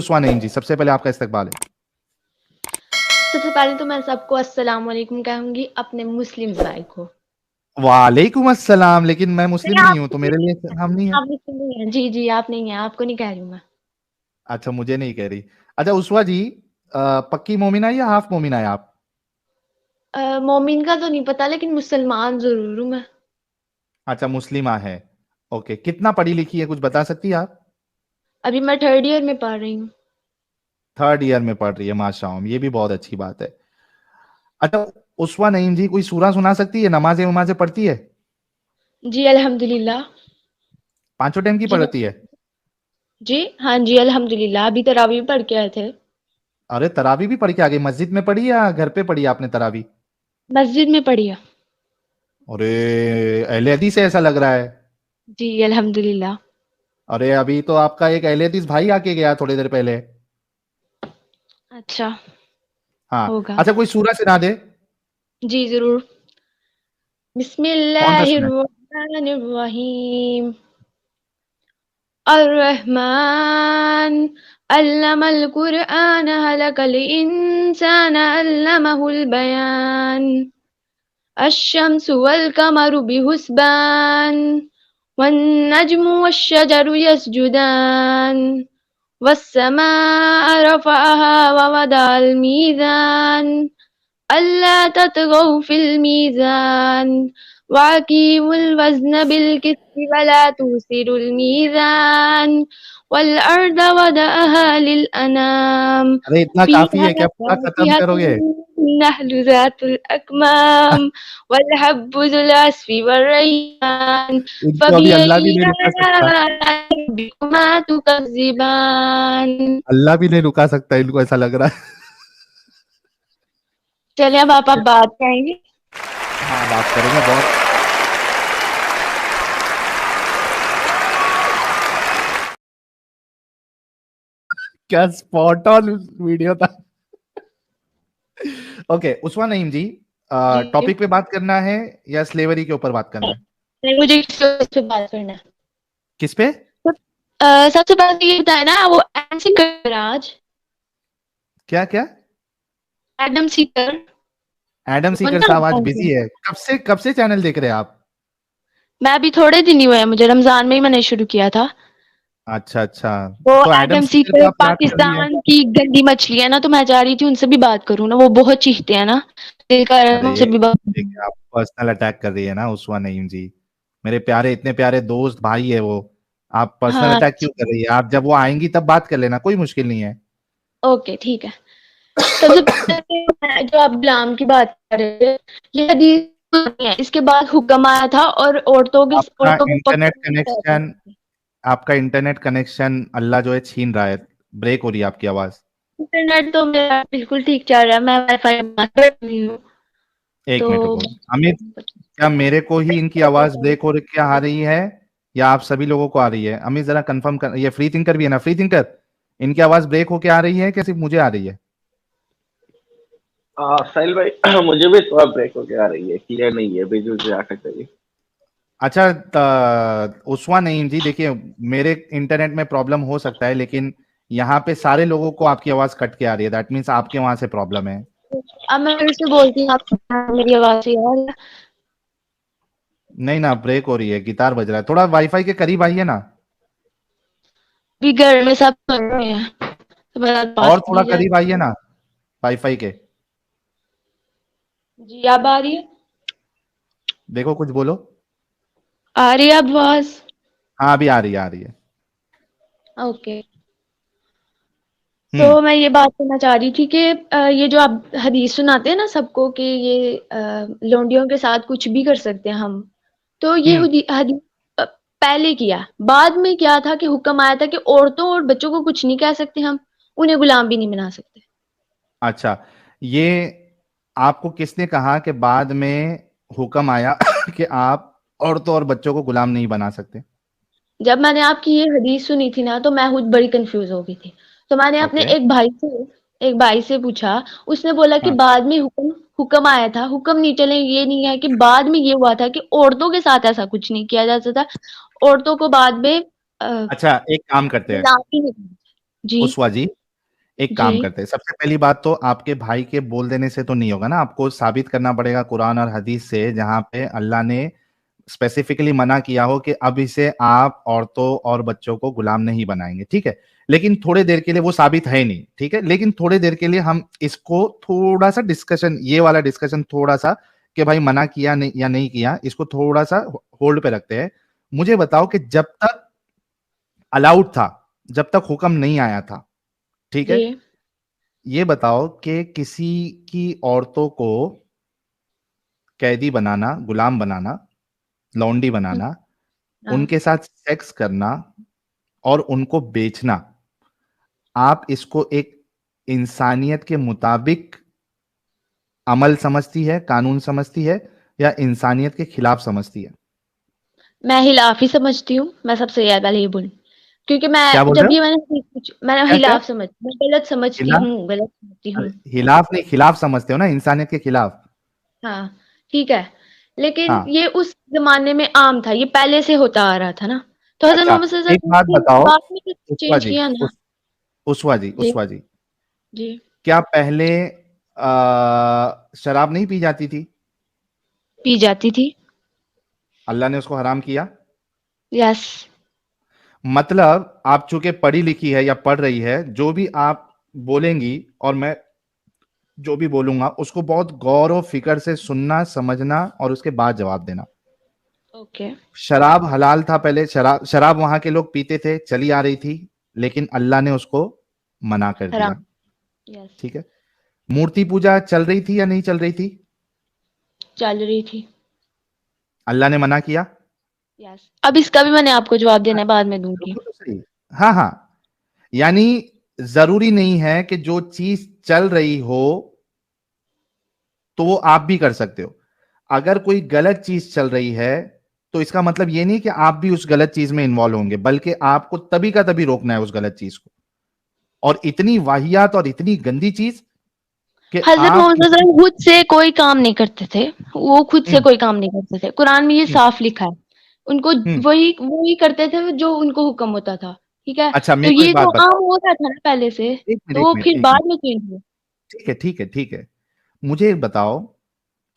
उस्मा नईम जी, सबसे पहले आपका इस्तकबाल है। सबसे पहले तो मैं सबको अस्सलाम वालेकुम कहूँगी अपने मुस्लिम भाई को। वालेकुम अस्सलाम, लेकिन मैं मुस्लिम नहीं नहीं आप हूँ, तो मुस्लिम मेरे लिए नहीं हैं, सलाम नहीं है। आप मुस्लिम नहीं हैं। जी, जी, आप नहीं हैं, आपको नहीं कह रही हूँ मैं। अच्छा, मुझे नहीं कह रही। अच्छा उस्मा जी, पक्की मोमिना या हाफ मोमिना है आप? मोमिन का तो नहीं पता लेकिन मुसलमान ज़रूर हूँ मैं। अच्छा, मुस्लिमा है। ओके, कितना पढ़ी लिखी है, कुछ बता सकती है आप? अभी मैं 3rd ईयर में पढ़ रही हूँ। थर्ड ईयर में पढ़ रही है, माशाअल्लाह, ये भी बहुत अच्छी बात है। अच्छा उस्मा नईम जी, कोई सूरा सुना सकती है, नमाजें वमाजें पढ़ती है? जी, अल्हम्दुलिल्लाह। पांचों टाइम की जी, पढ़ती है? जी, हाँ जी, अल्हम्दुलिल्लाह। अभी तरावी भी पढ़ के आए थे। अरे तरावी भी पढ़ के आ गई, मस्जिद में पढ़ी या घर पे पढ़ी आपने तरावी? मस्जिद में पढ़ी है। अरे अहले हदीस से ऐसा लग रहा है। जी, अल्हम्दुलिल्लाह। अरे अभी तो आपका एक अहले हदीस भाई आके गया थोड़ी देर पहले। अच्छा, हाँ, होगा। अच्छा कोई सूरह सुना दे। जी, ज़रूर। कौन सा सुना है? बिस्मिल्लाहिर्रहमानिर्रहीम। अर्रहमान अल्लमल कुरआन खलकल इंसान अल्लमहुल बयान अश-शम्सु वल कमरु बिहुस्बान वन नज्मु वश-शजरु यस्जुदान वस्समाअ रफ़अहा व वदअल मीज़ान अल्ला ततगौ फिल मीज़ान वअकीमुल वज़्न बिल क़िस्ति वला तुख़सिरुल मीज़ान वल अर्द वदअहा लिल अनाम अरे इतना काफी फ़ीहा है क्या, पूरा खत्म फ़ाकिहतुन करोगे? वन्नहलु ज़ातुल अकमाम वल हब्बु ज़ुल अस्फ़ि वर्रैहान इनको अभी अल्लाह भी फ़बिअय्यि नहीं रुका सकता। आलाइ रब्बिकुमा तुकज़्ज़िबान। अल्लाह भी नहीं रुका सकता इनको, ऐसा लग रहा है। चलिए अब आप बात करेंगे। हाँ, बात करेंगे बहुत। क्या स्पॉट ऑन वीडियो था। ओके उस्मा नईम जी, जी, टॉपिक पे बात करना है या स्लेवरी के ऊपर बात करना है? नहीं मुझे इस पे बात करना है। किस पे? सबसे पहले तो ये बताया ना वो एडम सीकर आज क्या क्या? एडम सीकर एडम वो सीकर ना साहब आज बिजी है, कब से चैनल देख रहे हैं आप? मैं अभी थोड़े दिन ही हुए हैं मुझे रमजान में ही मैंने शुरू किया था। अच्छा अच्छा। वो तो एडम एडम सीकर को सीकर आप याद कर रही है? पाकिस्तान की गंदी मछली है ना तो मैं चाह रही थी उनसे भी बात करूँ ना वो बहुत चीखते हैं ना दिल कर रहा है अरे उनसे भी बात देखिए, करूं। आप पर्सनल अटैक कर रही है ना उस्मा नईम जी। मेरे प्यारे, इतने प्यारे दोस्त भाई है वो। आप पर्सनल हाँ अटैक क्यों कर रही है? आप जब वो आएंगी तब बात कर लेना, कोई मुश्किल नहीं है। ओके ठीक है। सबसे पहले जो आप गुलाम की बात कर रहे थे ये हदीस नहीं है इसके बाद हुक्म आया था और आपका औरतों को इंटरनेट पकड़ कनेक्शन आपका इंटरनेट कनेक्शन अल्लाह जो है छीन रहा है। ब्रेक हो रही है आपकी आवाज। इंटरनेट तो मेरा बिल्कुल ठीक चल रहा है मैं वाईफाई बात कर रही हूँ एक तो मिनट रुको। अमित, क्या मेरे को ही इनकी आवाज ब्रेक हो रही क्या आ रही है, या आप सभी लोगों को आ रही है? अमित जरा कंफर्म कर, ये फ्री थिंकर भी है ना, फ्री थिंकर, इनकी आवाज ब्रेक होके आ रही है कि सिर्फ मुझे आ रही है? साहिल भाई मुझे भी थोड़ा ब्रेक होके आ रही है, क्लियर नहीं है, बीच बीच में अटक रही है। अच्छा उस्मा नईम जी, देखिए, मेरे इंटरनेट में प्रॉब्लम हो सकता है, लेकिन यहाँ पे सारे लोगों को आपकी आवाज कट के आ रही है, दैट मीन्स आपके वहां से प्रॉब्लम है। अब मैं फिर से बोलती हूँ आपको मेरी आवाज से यार नहीं ना, ब्रेक हो रही है, गिटार बज रहा है, थोड़ा वाईफाई के करीब आइए ना। भी घर में सब कर रहे हैं तो मेरा पास और थोड़ा नहीं जाए। करीब आइए ना वाईफाई के। जी अब आ रही है देखो कुछ बोलो। आ रही है अब आवाज। हाँ अभी आ रही है, आ रही है। ओके हम्म। तो मैं ये बात करना चाह रही थी कि ये जो आप हदीस सुनाते हैं ना सबको कि ये लौंडियों के साथ कुछ भी कर सकते हैं हम तो ये हम्म। हदीस पहले किया बाद में क्या था कि हुक्म आया था कि औरतों और बच्चों को कुछ नहीं कह सकते हम उन्हें गुलाम भी नहीं बना सकते। अच्छा, ये आपको किसने कहा कि बाद में हुक्म आया कि आप औरतों और बच्चों को गुलाम नहीं बना सकते? जब मैंने आपकी ये हदीस सुनी थी ना तो मैं खुद बड़ी कंफ्यूज हो गई थी तो मैंने अपने ओके। एक भाई से पूछा उसने बोला कि हाँ। बाद में हुक्म हुक्म आया था हुक्म नहीं चले ये नहीं है कि बाद में ये हुआ था कि औरतों के साथ ऐसा कुछ नहीं किया जा सकता औरतों को बाद में अच्छा एक काम करते हैं, गुलाम ही नहीं जी उस्वा जी, एक जी काम करते हैं। सबसे पहली बात तो आपके भाई के बोल देने से तो नहीं होगा ना, आपको साबित करना पड़ेगा कुरान और हदीस से, जहां पे अल्लाह ने स्पेसिफिकली मना किया हो कि अब इसे आप औरतों और बच्चों को गुलाम नहीं बनाएंगे, ठीक है। लेकिन थोड़े देर के लिए वो साबित है नहीं, ठीक है, लेकिन थोड़े देर के लिए हम इसको थोड़ा सा डिस्कशन, ये वाला डिस्कशन थोड़ा सा, कि भाई मना किया नहीं या नहीं किया, इसको थोड़ा सा होल्ड पे रखते हैं। मुझे बताओ कि जब तक अलाउड था, जब तक हुक्म नहीं आया था, ठीक है, जी ये बताओ कि किसी की औरतों को कैदी बनाना, गुलाम बनाना, लौंडी हम्म, बनाना, हाँ उनके साथ सेक्स करना और उनको बेचना, आप इसको एक इंसानियत के मुताबिक अमल समझती है, कानून समझती है, या इंसानियत के खिलाफ समझती है? मैं हिलाफ ही समझती हूँ। मैं सबसे ज्यादा पहले ये बोलूँ, क्योंकि क्या बोल जब रहे ये हो? मैंने क्या क्या? हिलाफ मैं गलत समझती खिलाफ? हूँ, गलत समझती अरे, हूँ। हिलाफ नहीं, खिलाफ समझते हो ना, इंसानियत के खिलाफ। हाँ ठीक है, लेकिन हाँ। ये उस जमाने में आम था, ये पहले से होता आ रहा था ना। तो हजरत अच्छा, मोहम्मद सल्लल्लाहु एक अलैहि बात वसल्लम बताओ, बाद में उस्वा चेंज जी, किया ना। उस्वा जी, जी उस्वा जी, जी क्या पहले शराब नहीं पी जाती थी? पी जाती थी। अल्लाह ने उसको हराम किया? यस। मतलब आप चूंकि पढ़ी लिखी है या पढ़ रही है, जो भी आप बोलेंगी और मैं जो भी बोलूंगा उसको बहुत गौर और फिक्र से सुनना, समझना और उसके बाद जवाब देना। ओके। शराब हलाल था पहले, शराब शराब वहां के लोग पीते थे, चली आ रही थी, लेकिन अल्लाह ने उसको मना कर हराम। दिया, यस। ठीक है। मूर्ति पूजा चल रही थी या नहीं चल रही थी? चल रही थी। अल्लाह ने मना किया? यस। अब इसका भी मैंने आपको जवाब देना है, बाद में दूंगी। रुको तो सही। हाँ हाँ, यानी जरूरी नहीं है कि जो चीज चल रही हो तो वो आप भी कर सकते हो। अगर कोई गलत चीज चल रही है तो इसका मतलब ये नहीं कि आप भी उस गलत चीज में इन्वॉल्व होंगे, बल्कि आपको तभी का तभी रोकना है उस गलत चीज को। और इतनी वाहियात और इतनी गंदी चीज कि हजरत आप मोहम्मद किसी। सल्लल्लाहु अलैहि वसल्लम खुद से कोई काम नहीं करते थे। वो खुद से हम्म। कोई काम नहीं करते थे, कुरान में ये हम्म। साफ लिखा है। उनको हम्म। वही वही करते थे जो उनको हुक्म होता था। ठीक है। अच्छा, तो मेरे को एक ये बात तो बताओ। आम हो रहा था ना पहले से, एक मिनट, तो एक वो मिनट, फिर एक मिनट। बाद में चेंज हुआ। ठीक है, ठीक है, ठीक है। मुझे एक बताओ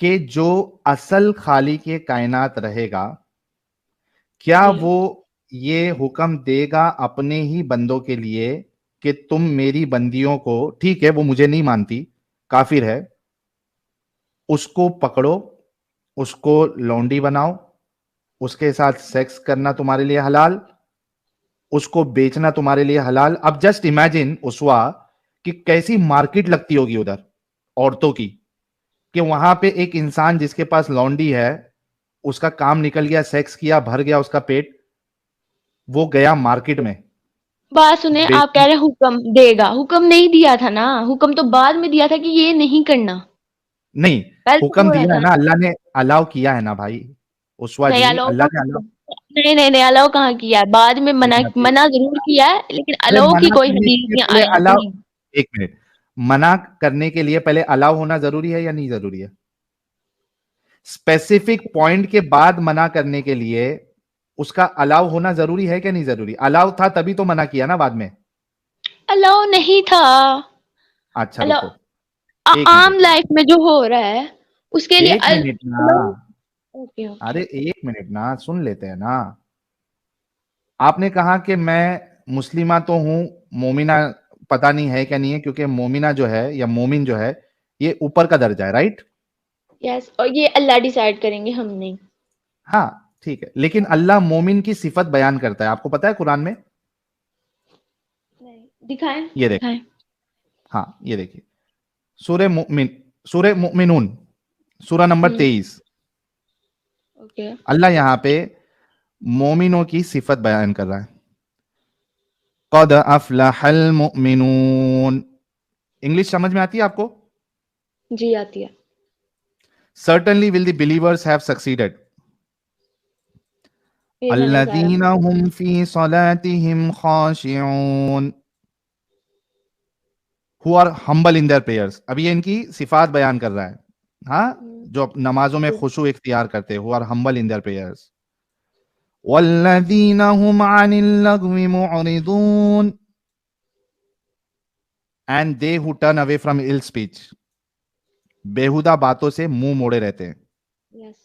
कि जो असल खालिक के कायनात रहेगा, क्या जी वो ये हुक्म देगा अपने ही बंदों के लिए कि तुम मेरी बंदियों को, ठीक है वो मुझे नहीं मानती, काफिर है, उसको पकड़ो, उसको लौंडी बनाओ, उसके साथ सेक्स करना तुम्हारे लिए हलाल, उसको बेचना तुम्हारे लिए हलाल। अब जस्ट इमेजिन उसवा कि कैसी मार्केट लगती होगी उधर औरतों की, कि वहां पे एक इंसान जिसके पास लौंडी है, उसका काम निकल गया, सेक्स किया, भर गया उसका पेट, वो गया मार्केट में बात सुने, आप कह बेचने। रहे हैं हुक्म देगा, हुक्म नहीं दिया था ना। हुक्म तो बाद में दिया था कि ये नहीं करना। नहीं, पहले तो हुक्म हो रहा दिया है था ना ना। अल्लाह ने, अलाउ किया है ना भाई उस्वा नहीं जी, अलाउ अल्लाह ने कहाँ अलाउ। किया। नहीं नहीं नहीं, अलाउ कहाँ किया है, बाद में मना देखना चाहिए। मना जरूर किया है, लेकिन अरे अलाउ की मना कोई करने के हदीस लिए या पहले आयत अलाउ, नहीं। एक मिनट, मना करने के लिए पहले अलाउ होना जरूरी है या नहीं जरूरी है? स्पेसिफिक पॉइंट के बाद मना करने के लिए उसका अलाउ होना जरूरी है क्या नहीं जरूरी? अलाउ था तभी तो मना किया ना बाद में। अलाउ नहीं था। अच्छा अलाउ रुको, एक मिनट आम रुको, लाइफ में जो हो रहा है उसके लिए एक मिनट ना, अलाउ। Okay okay. अरे एक मिनट ना, सुन लेते हैं ना। आपने कहा कि मैं मुस्लिमा तो हूं, मोमिना पता नहीं है क्या नहीं है, क्योंकि मोमिना जो है या मोमिन जो है ये ऊपर का दर्जा है, राइट? यस, और ये अल्लाह डिसाइड करेंगे, हम नहीं। हाँ, ठीक है, लेकिन अल्लाह मोमिन की सिफत बयान करता है, आपको पता है कुरान में? नहीं दिखाएं ये देख, दिखाएं। हाँ ये देखिए, सूरह मुमिन, सूरह मुमिनून, सूरह नंबर हम्म। 23। ओके। अल्लाह यहां पे मोमिनों की सिफत बयान कर रहा है। कद अफलहल मुमिनून। इंग्लिश समझ में आती है आपको? जी आती है। Certainly will the believers have succeeded ये मैंने सारा। अल्लज़ीना हुम फी सलातिहिम खाशिऊन who are humble in their prayers. अभी ये इनकी सिफात बयान कर रहा है। हाँ, हम्म, जो नमाजों में जी। खुशू इख्तियार करते हैं, who are humble in their prayers. वल्लज़ीना हुम अनिल लगवी मुअरिदून and they who turn away from ill speech, बेहुदा बातों से मुंह मोड़े रहते हैं। यस।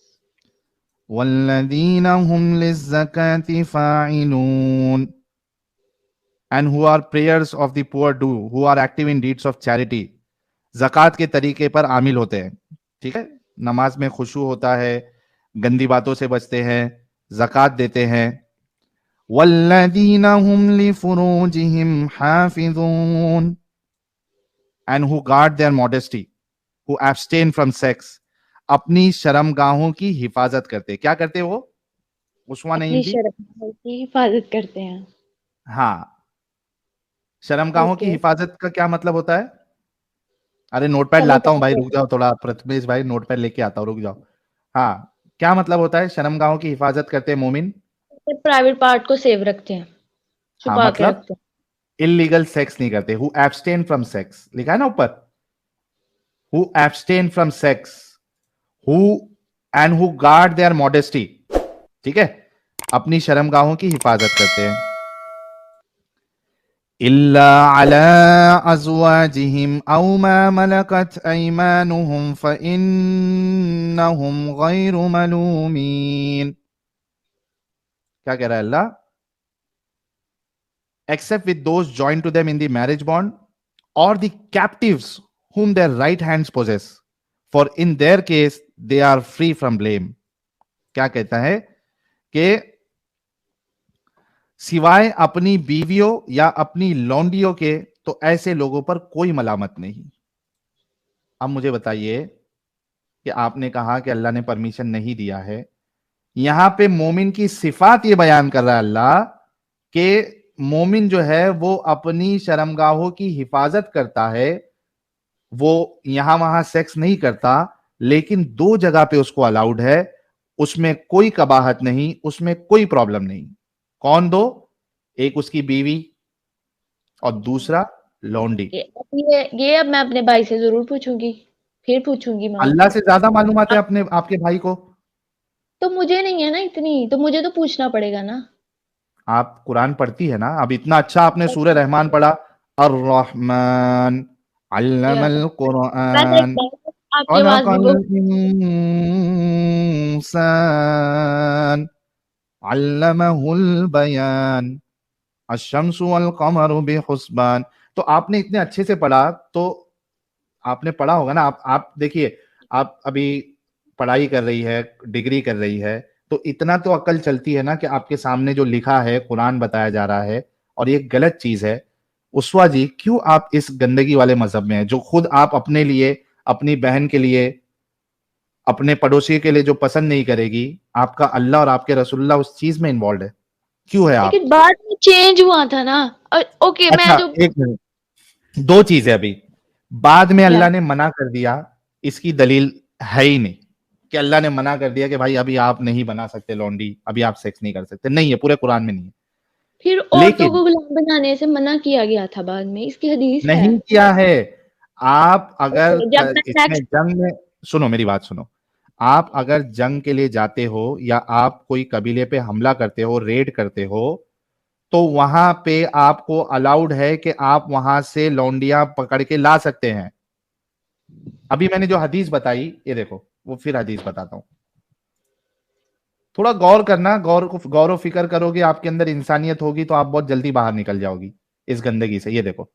वल्लदीना हुम लिज़्ज़काति फ़ाइलून, and who are prayers of the poor due, who are active in deeds of charity, ज़कात के तरीके पर आमिल होते हैं। ठीक है, नमाज में खुशू होता है, गंदी बातों से बचते हैं, ज़कात देते हैं। वल्लदीना हुम लिफुरूजिहिम हाफिज़ून, and who guard their modesty, who abstain from sex, अपनी शर्मगाहों की हिफाजत करते। क्या करते वो? उस्मा नहीं अपनी इनकी। शर्म की हिफाजत करते हैं। हाँ, शर्मगाहों की ओके। हिफाजत का क्या मतलब होता है? अरे नोटपैड समझ लाता हूं भाई, आया। रुक जाओ थोड़ा, प्रथमेश भाई नोटपैड लेके आता हूं, रुक जाओ। हाँ, क्या मतलब होता है शर्मगाहों की हिफाजत करते हैं मोमिन? प्राइवेट पार्ट को सेव रखते हैं, हाँ छुपा के मतलब रखते हैं। इलीगल सेक्स नहीं करते। हु एब्सटेन फ्रॉम सेक्स लिखा है ना ऊपर, who abstain from sex, who and who guard their modesty. ठीक है, अपनी शर्मगाहों की हिफाजत करते हैं। इल्ला अला अज़वाजिहिम औ मा मलकत अयमानुहुम फइन्नहुम गैरु मलूमीन। क्या कह रहा है Allah? Except with those joined to them in the marriage bond और the captives whom their right hands possess, for in their case they are free from blame। क्या कहता है कि सिवाय अपनी बीवियों या अपनी लौंडियों के तो ऐसे लोगों पर कोई मलामत नहीं। अब मुझे बताइए कि आपने कहा कि अल्लाह ने परमिशन नहीं दिया है, यहां पे मोमिन की सिफात ये बयान कर रहा है अल्लाह कि मोमिन जो है वो अपनी शर्मगाहों की हिफाजत करता है, वो यहां वहां सेक्स नहीं करता, लेकिन दो जगह पे उसको अलाउड है, उसमें कोई कबाहत नहीं, उसमें कोई प्रॉब्लम नहीं। कौन दो? एक उसकी बीवी और दूसरा लौंडी। ये अब मैं अपने भाई से जरूर पूछूंगी, फिर पूछूंगी मैं अल्लाह उससे। से ज्यादा मालूमात है अपने आपके भाई को। तो मुझे नहीं है ना इतनी, तो मुझे तो पूछना पड़ेगा ना। आप कुरान पढ़ती है ना, अब इतना अच्छा आपने सूरह रहमान पढ़ा, अर रहमान यस। अल्लमल वैसे एक कुरान बात, आपकी आवाज भी खलकल वो इंसान अल्लमहुल बयान अशम्सु वल कमरु बिहुस्बान। तो आपने इतने अच्छे से पढ़ा, तो आपने पढ़ा होगा ना। आप देखिए, आप अभी पढ़ाई कर रही है, डिग्री कर रही है, तो इतना तो अकल चलती है ना कि आपके सामने जो लिखा है, कुरान बताया जा रहा है और ये गलत चीज है। उस्वा जी, क्यों आप इस गंदगी वाले मजहब में हैं, जो खुद आप अपने लिए, अपनी बहन के लिए, अपने पड़ोसी के लिए जो पसंद नहीं करेगी, आपका अल्लाह और आपके रसूलुल्लाह उस चीज में इन्वॉल्व है? क्यों है आप? लेकिन बाद में चेंज हुआ था ना। ओके, मैं अच्छा, जो एक मिनट, दो चीजें अभी। बाद में क्या। अल्लाह ने मना कर दिया, इसकी दलील है ही नहीं कि अल्लाह ने मना कर दिया कि भाई अभी आप नहीं बना सकते लौंडी, अभी आप सेक्स नहीं कर सकते, नहीं है, पूरे कुरान में नहीं है। फिर औरतों लेकिन को गुलाम बनाने से मना किया गया था बाद में, इसकी हदीस है। नहीं किया है। आप अगर ओके, जब मैं इसमें नेक्स्ट। जंग में, सुनो मेरी बात सुनो, आप अगर जंग के लिए जाते हो या आप कोई कबीले पे हमला करते हो, रेड करते हो, तो वहां पे आपको अलाउड है कि आप वहां से लौंडियां पकड़ के ला सकते हैं। अभी मैंने जो हदीस बताई, ये देखो, वो फिर हदीस बताता हूं। थोड़ा गौर करना, गौर फिक्र करोगे, आपके अंदर इंसानियत होगी तो आप बहुत जल्दी बाहर निकल जाओगी इस गंदगी से। ये देखो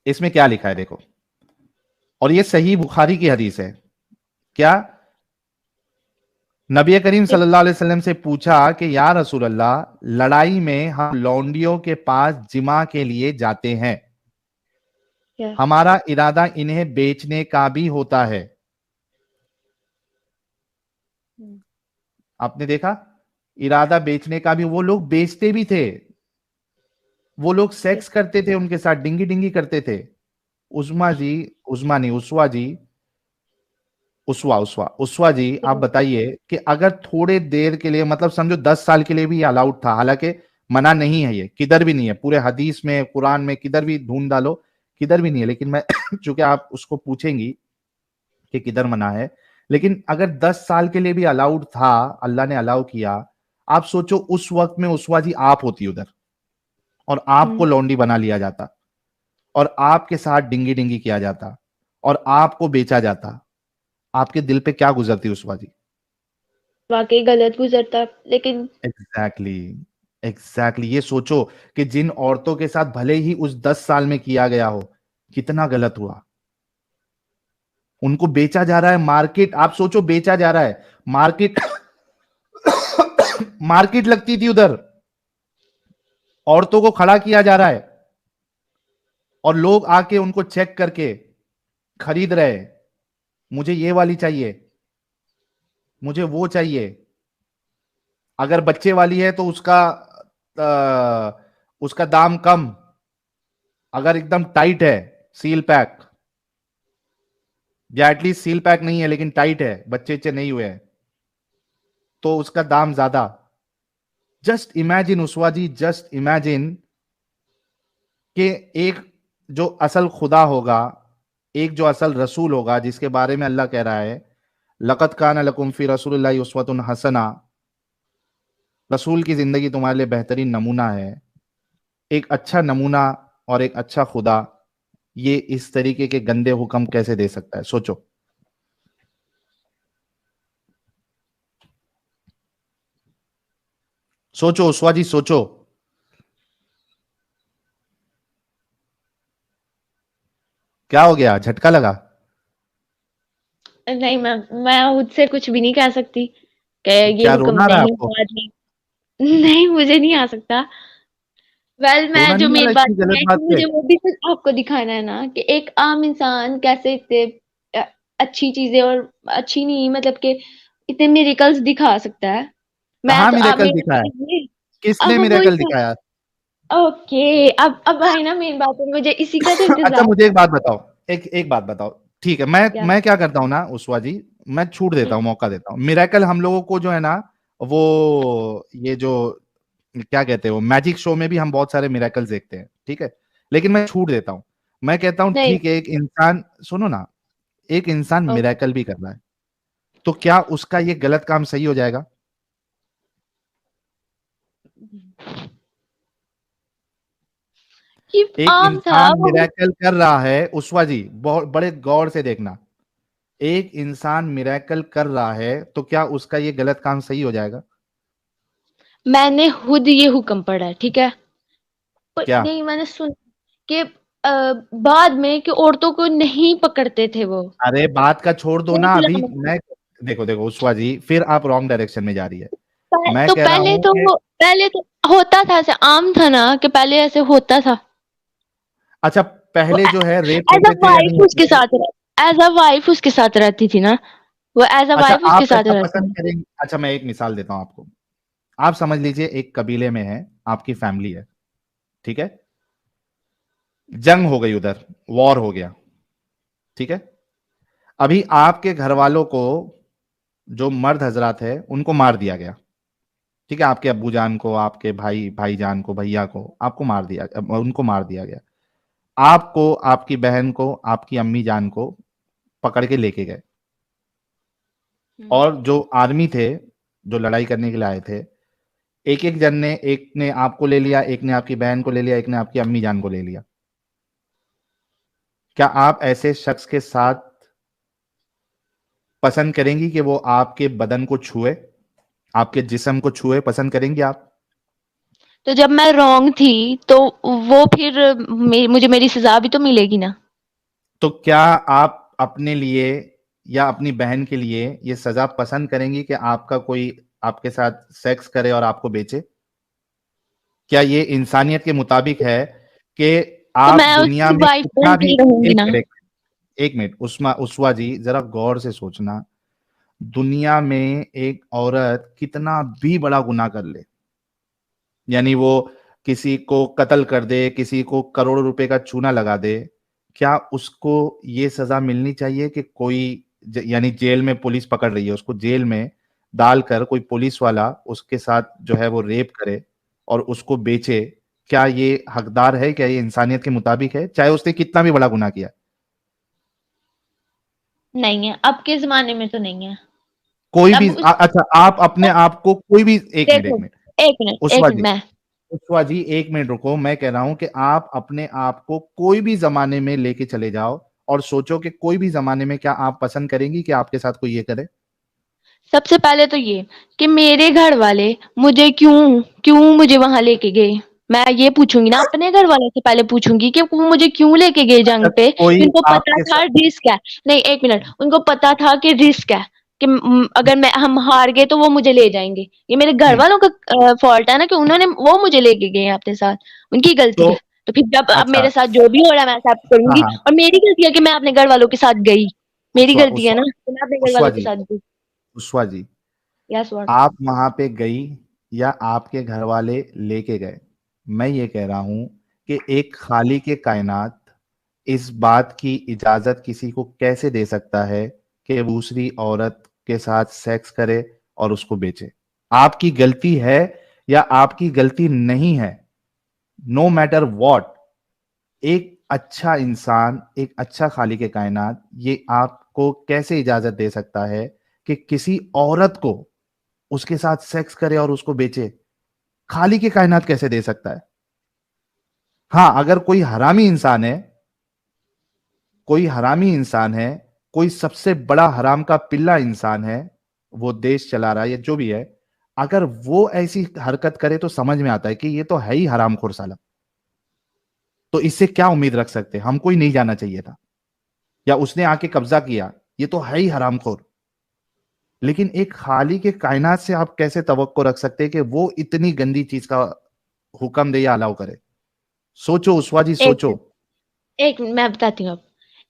इसमें क्या लिखा है, देखो, और ये सही बुखारी की हदीस है। क्या? नबी करीम सल्लल्लाहु अलैहि वसल्लम से पूछा कि या रसूल अल्लाह, लड़ाई में हम लौंडियों के पास जिमा के लिए जाते हैं, क्या। हमारा इरादा इन्हें बेचने का भी होता है। आपने देखा, इरादा बेचने का भी, वो लोग बेचते भी थे, वो लोग सेक्स करते थे उनके साथ, डिंगी डिंगी करते थे। उस्मा जी, उस्मा नहीं, उसवा जी, उसवा उसवा उसवा जी, आप बताइए कि अगर थोड़े देर के लिए, मतलब समझो 10 साल के लिए भी अलाउड था, हालांकि मना नहीं है, ये किधर भी नहीं है, पूरे हदीस में, कुरान में, किधर भी ढूंढ डालो, किधर भी नहीं है, लेकिन मैं चूंकि आप उसको पूछेंगी कि किधर मना है, लेकिन अगर 10 साल के लिए भी अलाउड था, अल्लाह ने अलाउ किया, आप सोचो उस वक्त में उसवा जी आप होती उधर, और आपको लौंडी बना लिया जाता और आपके साथ डिंगी डिंगी किया जाता और आपको बेचा जाता, आपके दिल पे क्या गुजरती उस्वा जी? वाकई गलत गुजरता, लेकिन एग्जैक्टली, एग्जैक्टली। ये सोचो कि जिन औरतों के साथ भले ही उस 10 साल में किया गया हो, कितना गलत हुआ। उनको बेचा जा रहा है, मार्केट, आप सोचो बेचा जा रहा है, मार्केट मार्केट लगती थी उधर, औरतों को खड़ा किया जा रहा है और लोग आके उनको चेक करके खरीद रहे हैं। मुझे ये वाली चाहिए, मुझे वो चाहिए। अगर बच्चे वाली है तो उसका दाम कम, अगर एकदम टाइट है, सील पैक, या एटलीस्ट सील पैक नहीं है लेकिन टाइट है, बच्चे चे नहीं हुए हैं, तो उसका दाम ज्यादा। जस्ट इमेजिन उस्वा जी, जस्ट इमेजिन कि एक जो असल खुदा होगा, एक जो असल रसूल होगा, जिसके बारे में अल्लाह कह रहा है लक़द कान लकुम फी रसूलिल्लाहि उस्वतुन हसना, रसूल की जिंदगी तुम्हारे लिए बेहतरीन नमूना है। एक अच्छा नमूना और एक अच्छा खुदा ये इस तरीके के गंदे हुक्म कैसे दे सकता है? सोचो। सोचो उस्वा जी, सोचो। क्या हो गया, झटका लगा? नहीं, मैं खुद से कुछ भी नहीं कह सकती कि ये क्या हुक्म रोना आ रहा है नहीं, आपको? बाद में नहीं, मुझे नहीं आ सकता। रोना जो नहीं आ मेन रहा बात इतनी ये गलत है बात कि पे? मुझे वो भी सिर्फ आपको दिखाना है ना कि एक आम इंसान कैसे इतने अ, अच्छी चीजें, और अच्छी नहीं मतलब कि इतने मिरेकल्स दिखा सकता है। मैं कहाँ तो आप मिरेकल मेरे दिखाया? लिए अब किसने हम वही मिरेकल दिखाया? ओके, अब आई ना मेन बात है, मुझे इसी का तो अच्छा इंतजार मुझे एक था। बात बताओ, एक बात बताओ। ठीक है, क्या? मैं क्या करता हूँ ना उस्वा जी, मैं छूट देता हूँ, मौका देता हूँ। मिरेकल हम लोगों को जो है ना, वो ये जो क्या कहते हैं, वो मैजिक शो में भी हम बहुत सारे मिरेकल्स देखते हैं, ठीक है, लेकिन मैं छूट देता हूँ। मैं कहता हूँ नहीं। ठीक है, एक इंसान, सुनो ना, एक इंसान ओके। मिरेकल भी कर रहा है, तो क्या उसका ये गलत काम सही हो जाएगा? ये एक आम था इंसान वो। मिरेकल कर रहा है उस्वा जी, बहुत बड़े गौर से देखना, एक इंसान मिरेकल कर रहा है तो क्या उसका ये गलत काम सही हो जाएगा? मैंने खुद ये हुक्म पढ़ा है, ठीक है? पर क्या? नहीं, मैंने सुन कि बाद में कि औरतों को नहीं पकड़ते थे वो अरे बात का छोड़ दो ना, अभी गुलाम। मैं, देखो देखो उस्वा जी, फिर आप रॉन्ग डायरेक्शन में जा रही है। मैं तो कह रहा हूं कि पहले तो होता था, ऐसे आम था ना कि पहले ऐसे होता था। अच्छा, वो पहले जो है रेप एज अ होते थे या नहीं वाइफ होते उसके थे? साथ, एज अ वाइफ उसके साथ रहती थी ना, वो एज अ अच्छा वाइफ उसके आप साथ ऐसा रहती पसंद थी। करेंगे? अच्छा मैं एक मिसाल देता हूं आपको। आप समझ लीजिए एक कबीले में है, आपकी फैमिली है, ठीक है, जंग हो गई उधर, वॉर हो गया, ठीक है, अभी आपके घर वालों को, जो मर्द हजरात है उनको मार दिया गया, ठीक है, आपके अब्बू जान को, आपके भाईजान को, भैया को, आपको मार दिया, उनको मार दिया गया। आपको, आपकी बहन को, आपकी अम्मी जान को पकड़ के लेके गए, और जो आर्मी थे, जो लड़ाई करने के लिए आए थे, एक एक जन ने, एक ने आपको ले लिया, एक ने आपकी बहन को ले लिया, एक ने आपकी अम्मी जान को ले लिया। क्या आप ऐसे शख्स के साथ पसंद करेंगी कि वो आपके बदन को छुए, आपके जिस्म को छुए, पसंद करेंगी आप? तो जब मैं रॉन्ग थी तो वो फिर मुझे मेरी सजा भी तो मिलेगी ना। तो क्या आप अपने लिए या अपनी बहन के लिए ये सजा पसंद करेंगी कि आपका कोई आपके साथ सेक्स करे और आपको बेचे? क्या ये इंसानियत के मुताबिक है कि तो आप मैं दुनिया उसकी में वाइफ कितना बन भी, के रहूंगी एक ना। मिनट, एक मिनट, उस्वा जी जरा गौर से सोचना, दुनिया में एक औरत कितना भी बड़ा गुनाह कर ले, यानी वो किसी को कत्ल कर दे, किसी को करोड़ों रुपए का चूना लगा दे, क्या उसको ये सजा मिलनी चाहिए कि कोई यानी जेल में पुलिस पकड़ रही है, उसको जेल में डालकर कोई पुलिस वाला उसके साथ जो है वो रेप करे और उसको बेचे? क्या ये हकदार है? क्या ये इंसानियत के मुताबिक है, चाहे उसने कितना भी बड़ा गुनाह किया? नहीं है, अब के जमाने में तो नहीं है। कोई भी अब उस अच्छा, आप अपने आप को कोई भी, एक मिनट, देखो, एक मिनट, एक मिनट, उस्वा जी, मैं पुष्पा जी 1 मिनट रुको, मैं कह रहा हूं कि आप अपने आप को कोई भी जमाने में लेके चले जाओ और सोचो कि कोई भी जमाने में क्या आप पसंद करेंगी कि आपके साथ कोई ये करे? सबसे पहले तो ये कि मेरे घर वाले मुझे क्यों क्यों मुझे वहां लेके गए। मैं ये पूछूंगी ना, अपने घर वालों से पहले पूछूंगी कि वो मुझे क्यों लेके गए अच्छा, जंग पे, कोई कि उनको पता आपके था साथ रिस्क है। नहीं, एक मिनट, उनको पता था कि रिस्क है, कि अगर हम हार गए तो वो मुझे ले जाएंगे। ये मेरे घर वालों का फॉल्ट है ना, कि उन्होंने वो मुझे लेके गए हैं अपने साथ, उनकी गलती तो है। तो फिर जब अब अच्छा, मेरे साथ जो भी हो रहा है मैं एक्सेप्ट हाँ, करूंगी, हाँ, और मेरी गलती है कि मैं अपने घर वालों के साथ गई। मेरी उस्वा गलती है उस्वा ना कि मैं अपने घर उस्वा वालों के जी, साथ गई। उस्वा जी, यस व्हाट? आप वहां पे गई या आपके घर वाले लेके गए? मैं ये कह रहा हूं कि एक खाली के कायनात इस बात की इजाजत किसी को कैसे दे सकता है कि दूसरी औरत के साथ सेक्स करे और उसको बेचे? आपकी गलती है या आपकी गलती नहीं है, नो मैटर वॉट, एक अच्छा इंसान, एक अच्छा खालिक कायनात ये आपको कैसे इजाजत दे सकता है कि किसी औरत को उसके साथ सेक्स करे और उसको बेचे? खालिक कायनात कैसे दे सकता है? हाँ, अगर कोई हरामी इंसान है, कोई हरामी इंसान है, कोई सबसे बड़ा हराम का पिल्ला इंसान है, वो देश चला रहा है या जो भी है, अगर वो ऐसी हरकत करे तो समझ में आता है कि ये तो है ही हरामखोर साला। तो इससे क्या उम्मीद रख सकते हैं? हमको ही नहीं जाना चाहिए था, या उसने आके कब्जा किया, ये तो है ही हरामखोर। लेकिन एक खाली के कायनात से आप कैसे तवक्को रख सकते हैं कि वो इतनी गंदी चीज का हुक्म दे या अलाउ करे? सोचो उस्वा जी, एक सोचो। एक मैं बताती हूँ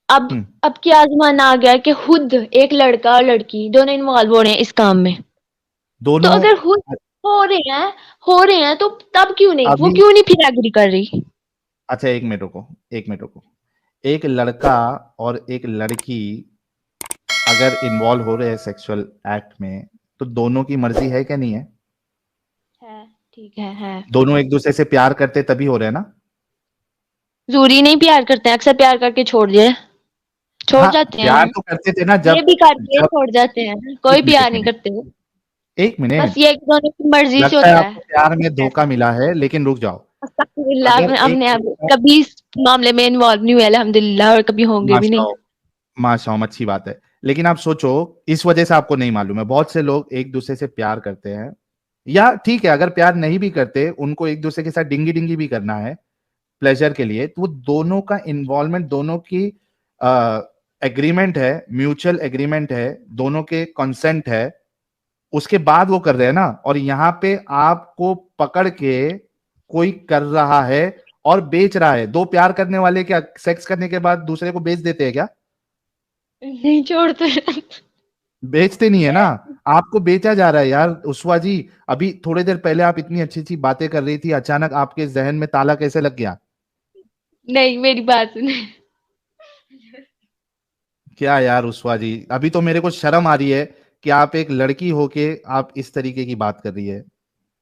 अब हम्म, अब क्या ज़माना आ गया है कि खुद एक लड़का और लड़की दोनों इन्वॉल्व हो रहे हैं इस काम में। तो दोनों। अगर खुद हो रहे हैं तो तब क्यों नहीं, वो अभी क्यों नहीं फिर एग्री कर रही? अच्छा, 1 मिनट रुको, 1 मिनट रुको। एक लड़का और एक लड़की अगर इन्वॉल्व हो रहे हैं सेक्सुअल एक्ट में, तो दोनों की मर्जी है क्या, नहीं है? है, ठीक है। दोनों एक दूसरे से प्यार करते तभी हो रहे हैं ना? ज़रूरी नहीं प्यार करते हैं, अक्सर प्यार करके छोड़ हाँ, जाते प्यार हैं। तो करते थे ना ये जब भी करके जब छोड़ जाते हैं, एक कोई मिनट, एक प्यार नहीं मिनट, करते। एक बस मिनट। ये कि दोनों की मर्ज़ी से लगता है होता है। आपको प्यार में धोखा मिला है, लेकिन रुक जाओ। अस्तगफिरुल्लाह, अगर एक हमने अब लड़का कभी इस मामले में इन्वॉल्व नहीं हुए अल्हम्दुलिल्लाह, और कभी होंगे भी नहीं। माशाअल्लाह, माशाअल्लाह, अच्छी बात है। लेकिन आप सोचो, इस वजह से आपको नहीं मालूम है, बहुत से लोग एक दूसरे से प्यार करते हैं, या ठीक है अगर प्यार नहीं भी करते, उनको एक दूसरे के साथ डिंगी डिंगी भी करना है प्लेजर के लिए, तो वो दोनों का इन्वॉल्वमेंट, दोनों की एग्रीमेंट है, म्यूचुअल एग्रीमेंट है, दोनों के कंसेंट है, उसके बाद वो कर रहे हैं ना। और यहाँ पे आपको पकड़ के कोई कर रहा है और बेच रहा है। दो प्यार करने वाले क्या सेक्स करने के बाद दूसरे को बेच देते हैं क्या? नहीं छोड़ते। बेचते नहीं है ना, आपको बेचा जा रहा है यार उस्वा जी। अभी थोड़ी देर पहले आप इतनी अच्छी अच्छी बातें कर रही थी, अचानक आपके जहन में ताला कैसे लग गया? नहीं, मेरी बात सुने। क्या यार उस्वा जी, अभी तो मेरे को शर्म आ रही है कि आप एक लड़की होके आप इस तरीके की बात कर रही है।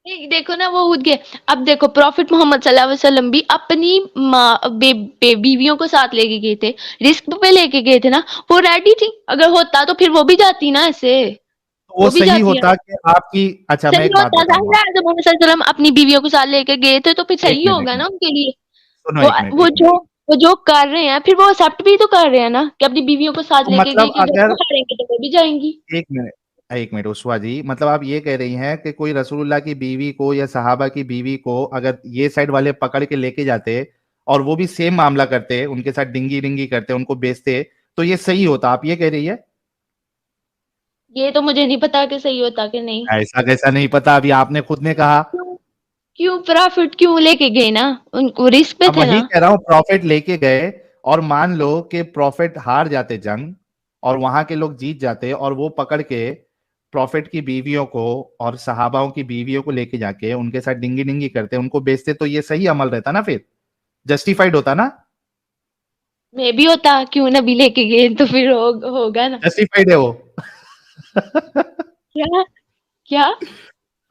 नहीं, देखो ना, वो खुद गए। अब देखो, प्रॉफिट मोहम्मद सल्लल्लाहु अलैहि वसल्लम भी अपनी बीवियों को साथ लेके गए थे, रिस्क पे लेके गए थे ना। वो रेडी थी, अगर होता तो फिर वो भी जाती ना ऐसे। तो वो वो भी सही जाती है। होता कि आपकी, अच्छा मैं सही एक बात होता, बताऊंगा। जाहिर है, जब मोहम्मद सल्लल्लाहु अलैहि वसल्लम अपनी बीवियों को साथ लेके गए थे तो फिर एक सही मिनट, एक होगा ना मिनट, उनके लिए। सुनो, वो एक मिनट, वो एक जो मिनट। वो जो कर रहे हैं फिर वो एक्सेप्ट भी तो कर रहे हैं ना, कि अपनी बीवियों को साथ तो लेके गए, मतलब कि अगर वो अगर करेंगे तो वो भी जाएंगी। एक मिनट, एक मिनट उस्वा जी, मतलब आप ये कह रही हैं कि कोई रसूलुल्लाह की बीवी को या सहाबा की बीवी को अगर ये साइड वाले पकड़ के लेके जाते और वो भी सेम मामला करते, उनके साथ डिंगी डिंगी करते, उनको बेचते, तो ये सही होता, आप ये कह रही है? ये तो मुझे नहीं पता कि सही होता कि नहीं। ऐसा कैसा नहीं पता, अभी आपने खुद ने कहा। क्यों क्यों प्रॉफिट क्यों लेके गए ना, उनको रिस्क पे अब थे वही ना। कह रहा हूं, प्रॉफिट लेके गए और मान लो कि प्रॉफिट हार जाते जंग और वहां के लोग जीत जाते, और वो पकड़ के प्रॉफिट की बीवियों को और सहाबाओं की बीवियों को लेके जाके उनके साथ डिंगी डिंगी करते, उनको बेचते, तो ये सही अमल रहता ना, फिर जस्टिफाइड होता ना? मैं भी होता, क्यों ना भी लेके गए तो फिर होगा ना। जस्टिफाइड है वो। क्या? क्या?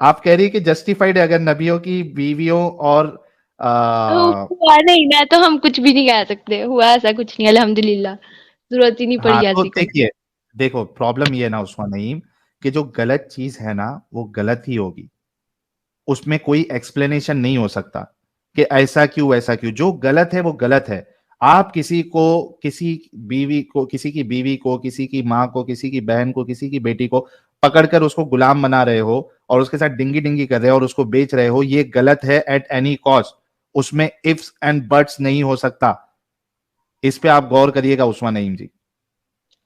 आप कह रही है कि जस्टिफाइड है अगर नबियों की बीवियों और हुआ नहीं ना तो हम कुछ भी नहीं कह सकते, हुआ ऐसा कुछ नहीं अल्हम्दुलिल्लाह, जरूरत ही नहीं हाँ पड़ी तो ऐसी कोई। देखिए, देखो प्रॉब्लम ये है ना उस्मान नईम, कि जो गलत चीज है ना वो गलत ही होगी, उसमें कोई एक्सप्लेनेशन नहीं हो सकता कि ऐसा क्यों ऐसा क्यों। जो गलत है वो गलत है। आप किसी को, किसी बीवी को, किसी की बीवी को, किसी की माँ को, किसी की बहन को, किसी की बेटी को पकड़कर उसको गुलाम बना रहे हो और उसके साथ डिंगी डिंगी कर रहे हो और उसको बेच रहे हो, ये गलत है एट एनी कॉस्ट। उसमें इफ्स एंड बट्स नहीं हो सकता। इस पे आप गौर करिएगा उस्मा नईम जी।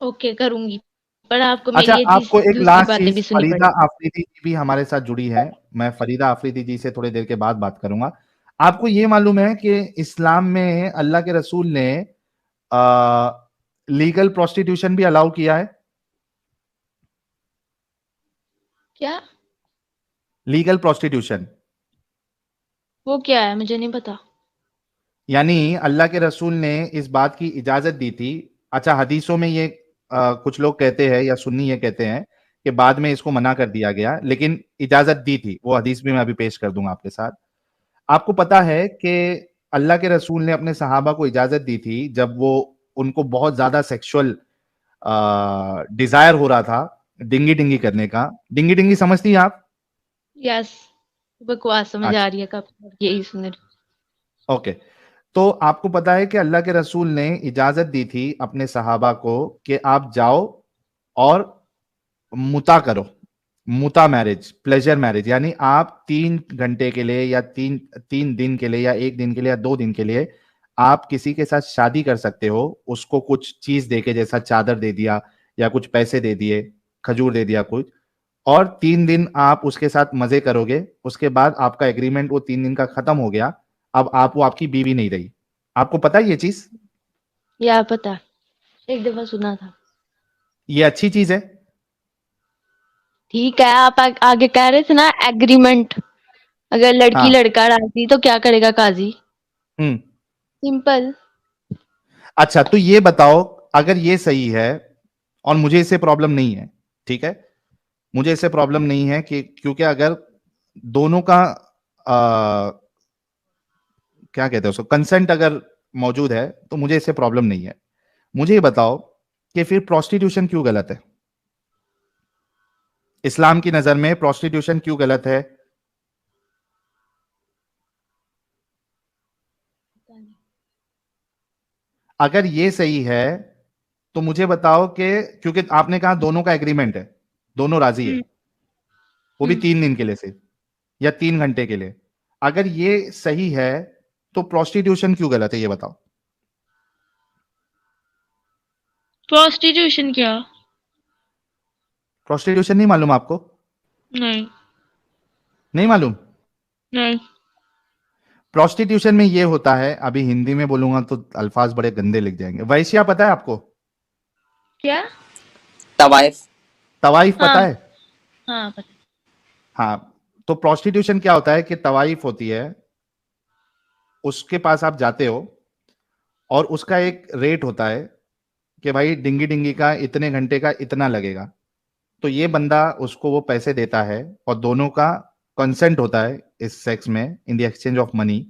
ओके, करूंगी। पर आपको अच्छा, मेरी ये चीज आपको एक दूसरी लास्ट बातें चीज, भी सुननी फरीदा पड़ेगी। आफरीदी जी भी हमारे साथ जुड़ी है। मैं फरीदा आफरीदी जी से थोड़ी देर के बाद बात करूंगा। आपको ये मालूम है कि इस्लाम में अल्लाह के रसूल ने लीगल प्रोस्टिट्यूशन भी अलाउ किया है। क्या? लीगल प्रोस्टिट्यूशन वो क्या है, मुझे नहीं पता। यानी अल्लाह के रसूल ने इस बात की इजाजत दी थी। अच्छा, हदीसों में ये कुछ लोग कहते हैं या सुन्नी ये कहते हैं कि बाद में इसको मना कर दिया गया, लेकिन इजाजत दी थी। वो हदीस भी मैं अभी पेश कर दूंगा आपके साथ। आपको पता है कि अल्लाह के रसूल ने अपने सहाबा को इजाजत दी थी जब वो, उनको बहुत ज्यादा सेक्सुअल डिजायर हो रहा था डिंगी डिंगी करने का। डिंगी डिंगी समझती हैं आप? यस, बकवास समझ आ अच्छा, रही है कब, यही सुन रही। ओके। तो आपको पता है कि अल्लाह के रसूल ने इजाजत दी थी अपने सहाबा को कि आप जाओ और मुता करो। मुता मैरिज, प्लेजर मैरिज, यानी आप 3 घंटे के लिए या 3 दिन के लिए या 1 दिन के लिए या 2 दिन के लिए आप किसी के साथ शादी कर सकते हो। उसको कुछ चीज देके, जैसा चादर दे दिया या कुछ पैसे दे दिए, खजूर दे दिया कुछ, और 3 दिन आप उसके साथ मजे करोगे। उसके बाद आपका एग्रीमेंट वो 3 दिन का खत्म हो गया। अब आप, वो आपकी बीवी नहीं रही। आपको पता है ये चीज? या पता, एक दफा सुना था। ये अच्छी चीज है। ठीक है, आप आगे कह रहे थे ना एग्रीमेंट। अगर लड़की हाँ। लड़का राजी तो क्या करेगा काजी? हम्म। सिंपल। अच्छा, तो ये बताओ, अगर ये सही है और मुझे इससे प्रॉब्लम नहीं है, ठीक है, मुझे इससे प्रॉब्लम नहीं है कि, क्योंकि अगर दोनों का क्या कहते हैं उसको, कंसेंट अगर मौजूद है, तो मुझे इससे प्रॉब्लम नहीं है। मुझे ये बताओ कि फिर प्रोस्टिट्यूशन क्यों गलत है? इस्लाम की नजर में प्रोस्टिट्यूशन क्यों गलत है? अगर ये सही है तो मुझे बताओ कि, क्योंकि आपने कहा दोनों का एग्रीमेंट है, दोनों राजी है, हम्म। वो भी हम्म। 3 दिन के लिए सिर्फ, या 3 घंटे के लिए। अगर ये सही है तो प्रोस्टिट्यूशन क्यों गलत है, ये बताओ। प्रोस्टिट्यूशन क्या? प्रोस्टिट्यूशन नहीं मालूम आपको? नहीं। नहीं मालूम? नहीं। प्रोस्टिट्यूशन में ये होता है, अभी हिंदी में बोलूंगा तो अल्फाज बड़े गंदे लिख जाएंगे। वैश्या पता है आपको? क्या? तवाइफ। तवाइफ हाँ। पता है? हाँ पता। हाँ। तो प्रोस्टिट्यूशन क्या होता है कि तवाइफ होती है, उसके पास आप जाते हो और उसका एक रेट होता है कि भाई डिंगी डिंगी का इतने घंटे का इतना लगेगा। तो ये बंदा, उसको वो पैसे देता है और दोनों का कंसेंट होता है इस सेक्स में, in the exchange of money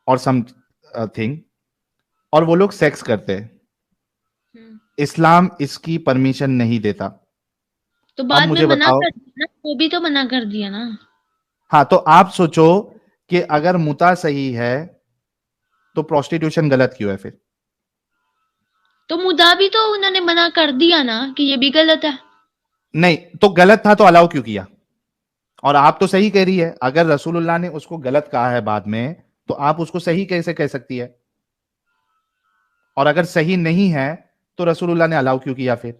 और सम थिंग, और वो लोग सेक्स करते हैं। हम्म। इस्लाम इसकी परमिशन नहीं देता। तो अब बाद में मुझे मना बताओ, कर दिया ना, वो भी तो मना कर दिया ना। हाँ, तो आप सोचो कि अगर मुता सही है तो प्रोस्टिट्यूशन गलत क्यों है फिर? तो मुद्दा भी तो उन्होंने मना कर दिया ना कि ये भी गलत है। नहीं, तो गलत था तो अलाउ क्यों किया? और आप तो सही कह रही है, अगर रसूलुल्लाह ने उसको गलत कहा है बाद में, तो आप उसको सही कैसे कह सकती है? और अगर सही नहीं है तो रसूलुल्लाह ने अलाउ क्यों किया फिर?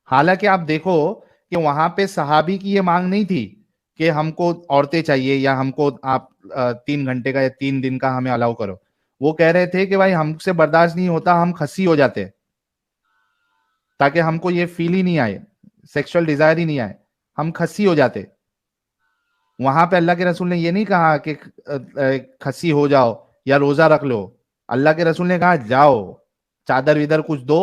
हालांकि आप देखो कि वहां पे सहाबी की ये मांग नहीं थी कि हमको औरतें चाहिए या हमको आप 3 घंटे का या 3 दिन का हमें अलाउ करो। वो कह रहे थे कि भाई हमसे बर्दाश्त नहीं होता, हम खस्सी हो जाते हैं, ताकि हमको ये फील ही नहीं आए, सेक्सुअल डिजायर ही नहीं आए, हम खस्सी हो जाते। वहां पे अल्लाह के रसूल ने ये नहीं कहा कि खस्सी हो जाओ या रोजा रख लो। अल्लाह के रसूल ने कहा जाओ, चादर विदर कुछ दो,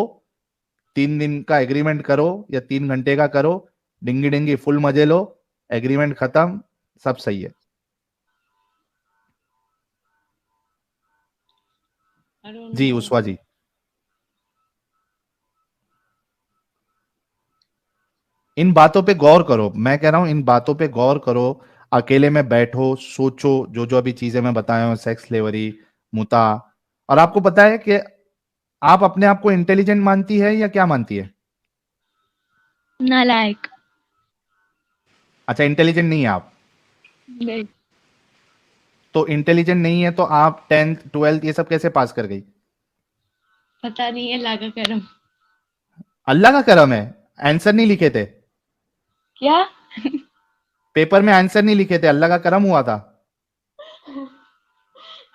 3 दिन का एग्रीमेंट करो या 3 घंटे का करो, डिंगी डिंगी फुल मजे लो, एग्रीमेंट खत्म, सब सही है। I don't ji know. उस्वा जी। इन बातों पे गौर करो, मैं कह रहा हूं इन बातों पे गौर करो। अकेले में बैठो, सोचो, जो जो अभी चीजें मैं बताया हूँ, सेक्स स्लेवरी, मुता, और आपको पता है कि आप अपने आप को इंटेलिजेंट मानती है या क्या मानती है? नालायक। अच्छा, इंटेलिजेंट नहीं है आप। नहीं। तो इंटेलिजेंट नहीं है तो आप 10th 12th ये सब कैसे पास कर गई? पता नहीं है, अल्लाह का करम। अल्लाह का करम है। आंसर नहीं लिखे थे क्या? पेपर में, आंसर नहीं लिखे थे, अल्लाह का करम हुआ था।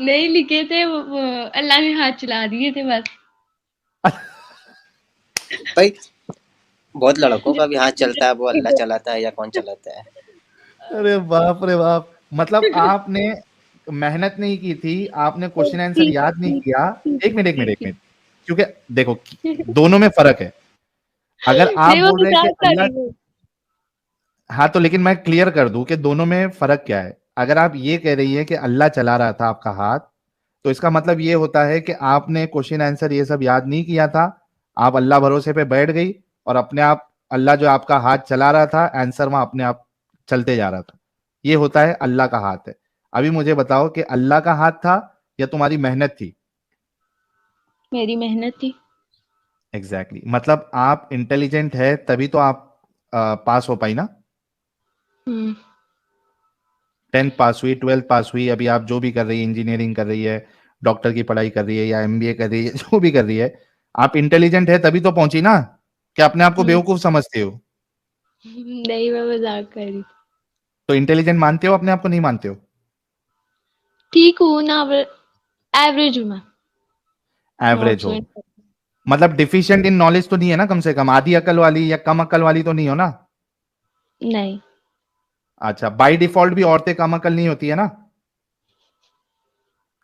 नहीं लिखे थे, वो अल्लाह ने हाथ चला दिए थे बस। भाई बहुत लड़कों का भी हाथ चलता है, वो अल्लाह चलाता है या कौन चलाता है? अरे बाप रे बाप, मतलब आपने मेहनत नहीं की थी, आपने क्वेश्चन आंसर याद नहीं किया। एक मिनट एक मिनट एक मिनट, क्योंकि देखो दोनों में फर्क है। अगर आप नहीं, वो बोल रहे हैं कि मजाक कर अल्लाह, रही हूँ। हाँ तो लेकिन मैं क्लियर कर दूं कि दोनों में फर्क क्या है। अगर आप ये कह रही है कि अल्लाह चला रहा था आपका हाथ, तो इसका मतलब ये होता है कि आपने क्वेश्चन आंसर ये सब याद नहीं किया था, आप अल्लाह भरोसे पे बैठ गई और अपने आप अल्लाह जो आपका हाथ चला रहा था, आंसर वहां अपने आप चलते जा रहा था। ये होता है अल्लाह का हाथ है। अभी मुझे बताओ कि अल्लाह का हाथ था या तुम्हारी मेहनत थी? मेरी मेहनत थी। एग्जैक्टली मतलब आप इंटेलिजेंट है तभी तो आप पास हो पाई ना। हम्म। 10th पास हुई, 12th पास हुई, अभी आप जो भी कर रही है, इंजीनियरिंग कर रही है, डॉक्टर की पढ़ाई कर रही है या एमबीए कर रही है, जो भी कर रही है, आप इंटेलिजेंट है तभी तो पहुंची ना। क्या अपने आप को बेवकूफ समझते हो? नहीं, मैं मजाक कर रही थी। तो इंटेलिजेंट मानते हो अपने आप को, नहीं मानते हो? ठीक हूँ ना, एवरेज हूँ मैं। नॉट एवरेज हो। सो। मतलब डिफिशिएंट इन नॉलेज तो नहीं है ना, कम से कम आधी अकल वाली या कम अकल वाली तो नहीं हो ना? नहीं। अच्छा, बाय डिफॉल्ट भी औरतें कम अकल नहीं होती है ना?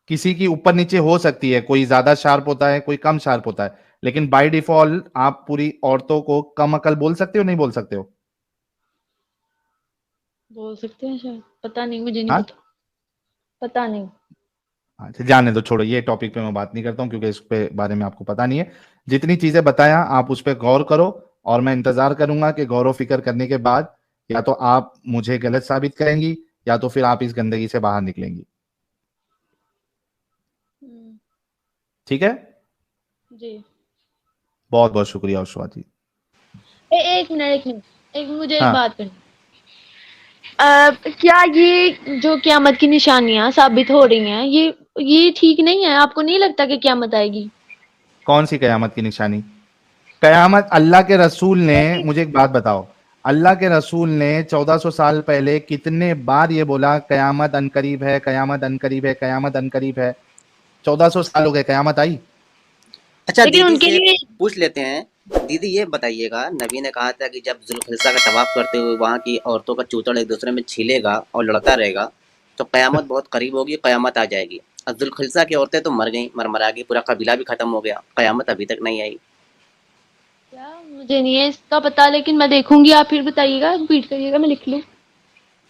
किसी की ऊपर नीचे हो सकती है, कोई ज्यादा शार्प होता है, कोई कम शार्प होता है, लेकिन बाय डिफॉल्ट आप पूरी औरतों को कम अकल बोल सकते हो, नहीं बोल सकते हो? बोल सकते हैं शायद, पता नहीं, मुझे नहीं हाँ। पता। पता नहीं। अच्छा जाने दो, छोड़ो, ये टॉपिक पे मैं बात नहीं करता हूँ क्योंकि इस पे बारे में आपको पता नहीं है। जितनी चीजें बताया आप उस पर गौर करो, और मैं इंतजार करूंगा कि गौर व फिक्र करने के बाद या तो आप मुझे गलत साबित करेंगी या तो फिर आप इस गंदगी से बाहर निकलेंगी। हम्म, ठीक है। जी। बहुत बहुत शुक्रिया उषा जी। एक मिनट, एक मिनट, एक मुझे एक हाँ, बात करनी। क्या ये जो क़यामत की निशानियां साबित हो रही हैं, ये ठीक नहीं है? आपको नहीं लगता कि क़यामत आएगी? कौन सी कयामत की निशानी? कयामत, अल्लाह के रसूल ने, मुझे एक बात बताओ, अल्लाह के रसूल ने 1400 साल पहले कितने बार ये बोला कयामत अनकरीब है, कयामत अनकरीब है, कयामत अनकरीब है? 1400 साल हो गए, कयामत आई? अच्छा लेकिन दीदी उनके से लिए पूछ लेते हैं। दीदी ये बताइएगा, नबी ने कहा था कि जब जुल्खिसा का तवाफ करते हुए वहां की औरतों का चूतड़ एक दूसरे में छीलेगा और लड़ता रहेगा तो कयामत बहुत करीब होगी, कयामत आ जाएगी। और जुल्खिसा की औरतें तो मर गई, मरमरा गई, पूरा कबीला भी खत्म हो गया, कयामत अभी तक नहीं आई। क्या, मुझे नहीं है इसका पता, लेकिन मैं देखूंगी। आप फिर बताइएगा, रिपीट करिएगा, मैं लिख लूँ।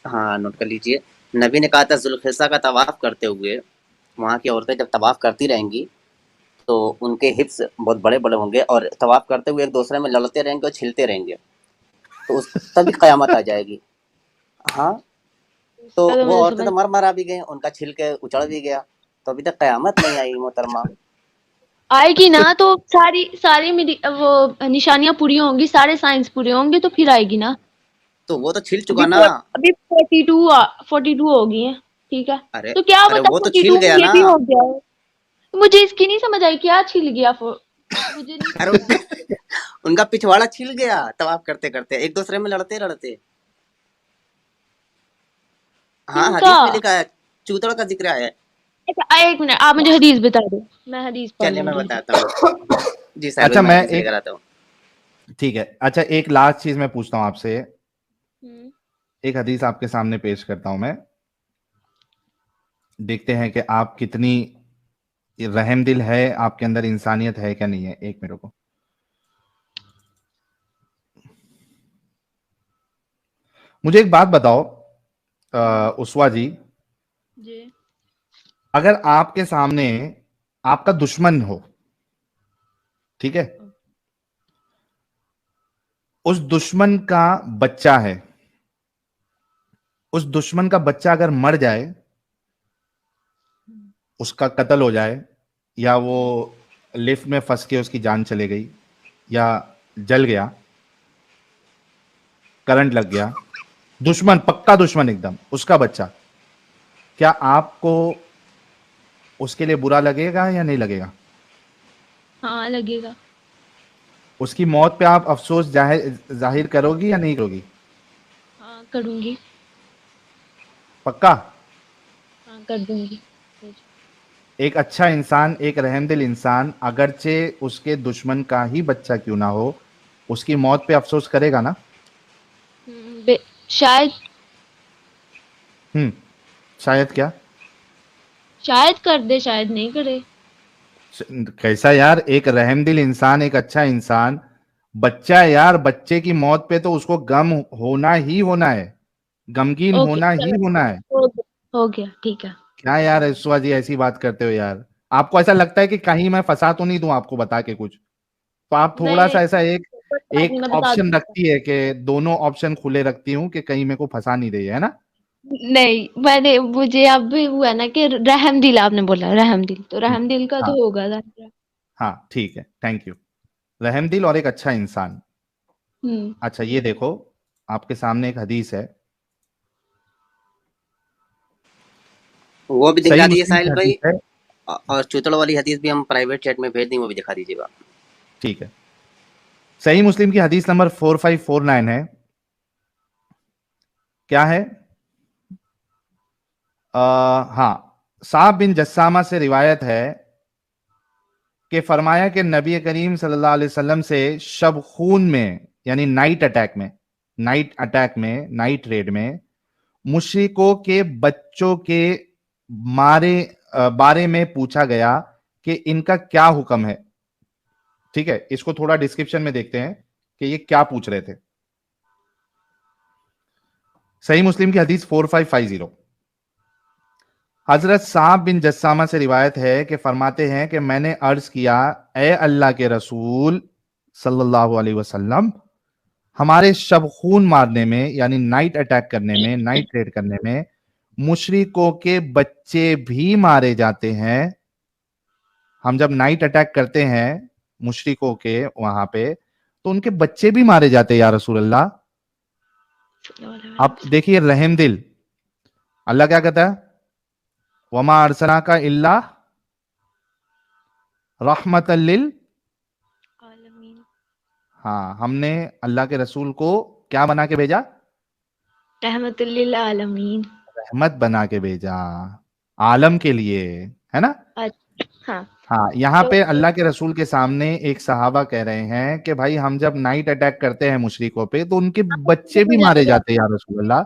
हाँ नोट कर लीजिए। नबी ने कहा था जुल्खिसा का तवाफ करते हुए वहां की औरतें जब तवाफ करती रहेंगी तो उनके हिप्स बहुत बड़े बड़े होंगे और तवाफ करते हुए एक दूसरे में लड़ते रहेंगे और छिलते रहेंगे, तो उस तभी कयामत आ जाएगी। हाँ, तो इसका तो वो मुझे औरतें समझ तो मर मरा भी गई, उनका छिल के उचड़ भी गया, तो अभी तक कयामत नहीं आई मोहतरमा। आएगी ना, तो सारी सारी मेरी वो निशानियां पूरी होंगी, सारे साइंस पूरे होंगे, तो फिर आएगी ना। तो वो तो छिल अभी चुका ना। अभी 42 हो गई है। ठीक है। अरे तो क्या अरे बता, वो तो छिल 42 में गया ये ना। भी हो गया है। तो मुझे इसकी नहीं समझ आई, क्या छिल गया? मुझे नहीं अरे पता। उनका पिछवाड़ा छिल गया तवाफ करते करते, एक दूसरे में लड़ते लड़ते। हाँ किनका? हदीस में लिखा है, चूतड़ का जिक्र है। अच्छा, एक मिनट, आप मुझे हदीस बता दो, मैं हदीस पढ़ चलिए मैं लूंगी। बताता हूँ। जी साहिब, अच्छा मैं मैं हदीस एक, लेकर आता हूँ। ठीक है, अच्छा एक लास्ट चीज मैं पूछता हूं आपसे, हम्म। एक हदीस आपके सामने पेश करता हूं मैं, देखते हैं कि आप कितनी रहम दिल है, आपके अंदर इंसानियत है क्या नहीं है। एक मिनट को, मुझे एक बात बताओ उस्वा जी, जी। अगर आपके सामने आपका दुश्मन हो, ठीक है, उस दुश्मन का बच्चा है, उस दुश्मन का बच्चा अगर मर जाए, उसका कत्ल हो जाए, या वो लिफ्ट में फंस के उसकी जान चले गई, या जल गया, करंट लग गया, दुश्मन, पक्का दुश्मन एकदम, उसका बच्चा, क्या आपको उसके लिए बुरा लगेगा या नहीं लगेगा? हाँ लगेगा। उसकी मौत पे आप अफसोस जाहिर करोगी या नहीं करोगी? हाँ करूंगी। पक्का? हाँ कर दूंगी। एक अच्छा इंसान, एक रहमदिल इंसान, अगरचे उसके दुश्मन का ही बच्चा क्यों ना हो, उसकी मौत पे अफसोस करेगा ना? शायद शायद क्या? शायद कर दे, शायद नहीं करे। कैसा यार, एक रहमदिल इंसान, एक अच्छा इंसान, बच्चा है यार, बच्चे की मौत पे तो उसको गम होना ही होना है, गमगीन ओके होना ही चलो, होना है। हो गया ठीक है। क्या यार ईश्वर जी ऐसी बात करते हो यार? आपको ऐसा लगता है कि कहीं मैं फंसा तो नहीं दूं आपको बता के कुछ? तो आप नहीं थोड़ा नहीं, सा ऐसा एक कोई बात नहीं, एक मैं बता ऑप्शन दूंगी। रखती है कि दोनों ऑप्शन खुले रखती हूँ कि कहीं मेरे को फंसा नहीं रही है ना? नहीं मैंने, मुझे अब भी हुआ ना कि रहमदिल, आपने बोला रहमदिल, तो रहमदिल का हाँ तो होगा ज़ाहिर। हाँ ठीक है, थैंक यू। रहमदिल और एक अच्छा इंसान। हम्म। अच्छा ये देखो, आपके सामने एक हदीस है, वो भी सही दिखा दीजिए मुस्लिम की साहिल भाई। हदीस है। और चुतड़ वाली हदीस भी हम प्राइवेट चैट में भेज दें, वो भी दिखा दीजिएगा। ठीक है, सही मुस्लिम की हदीस नंबर 4549 है। क्या है? हाँ, साहब बिन जस्सामा से रिवायत है कि फरमाया कि नबी करीम सल्लल्लाहु अलैहि वसल्लम से शब खून में, यानी नाइट अटैक में, नाइट रेड में मुशरिकों के बच्चों के मारे बारे में पूछा गया कि इनका क्या हुक्म है। ठीक है, इसको थोड़ा डिस्क्रिप्शन में देखते हैं कि ये क्या पूछ रहे थे। सही मुस्लिम की हदीस 4550। हजरत साहब बिन जस्सामा से रिवायत है कि फरमाते हैं कि मैंने अर्ज किया, ए अल्लाह के रसूल सल्लल्लाहु अलैहि वसल्लम, हमारे शब खून मारने में, यानी नाइट अटैक करने में, नाइट रेड करने में मुशरिकों के बच्चे भी मारे जाते हैं। हम जब नाइट अटैक करते हैं मुशरिकों के वहां पे, तो उनके बच्चे भी मारे जाते हैं या रसूल अल्लाह। अब देखिए रहमदिल, अल्लाह क्या कहता है? वमा अरसना का इल्ला रहमतल लिल, आलमीन। हाँ, हमने अल्लाह के रसूल को क्या बना के भेजा? रहमतुल लिल आलमीन। रहमत बना के भेजा, आलम के लिए, है ना? अच्छा हाँ। हाँ, यहाँ तो पे अल्लाह के रसूल के सामने एक सहाबा कह रहे हैं कि भाई हम जब नाइट अटैक करते हैं मुशरिकों पे तो उनके आपको बच्चे भी समझ आ मारे गया जाते हैं या रसूल अल्लाह। ना?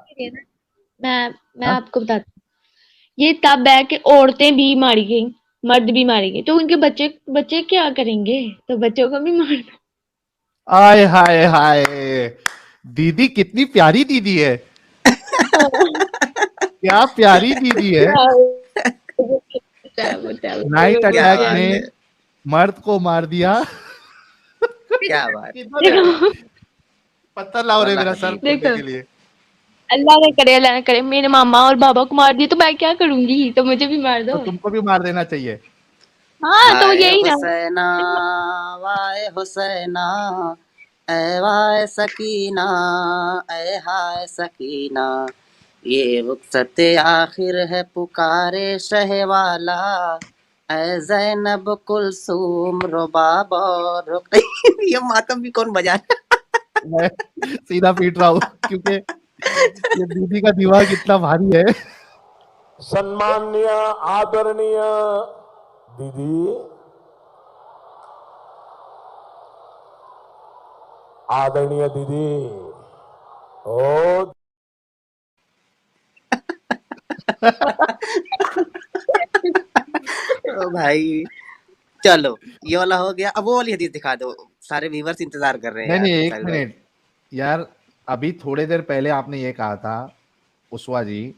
मैं हाँ? आपको बताती हूँ। ये तब है कि औरतें भी मारी गई, मर्द भी मारे गए, तो उनके बच्चे बच्चे क्या करेंगे? तो बच्चों को भी मार दो। आय हाय हाय, दीदी कितनी प्यारी दीदी है, क्या प्यारी दीदी है। नाइट क्या अटैक बात है, में मर्द को मार दिया। क्या बात है। किधर है? देखो पत्थर लाओ रे वाला मेरा सर हदीस। फोड़ने देखो, के लिए। अल्लाह ना करे मेरे मामा और बाबा को मार दिया तो मैं क्या करूंगी? तो मुझे भी मार तो दो। तुमको भी मार देना चाहिए। हाँ तो हाय यही ना। हुसैना, वाय हुसैना, ऐ वाय सकीना, ऐ हाय सकीना, ये वक़्त आखिर है पुकारे शहवाला, ऐ ज़ैनब कुलसूम रुबाब और रुक़ैया। ये मातम भी कौन बजा रहा मैं सीधा पीट रहा हूँ क्योंकि ये दीदी का दिमाग इतना भारी है। सन्माननीय आदरणीय दीदी, आदरणीय दीदी, ओ है? ओ भाई चलो, ये वाला हो गया। अब वो वाली हदीस दिखा दो, सारे व्यूअर्स इंतजार कर रहे हैं नहीं यार नहीं, एक साहिल भाई। मिनट यार, अभी थोड़ी देर पहले आपने ये कहा था उस्वा जी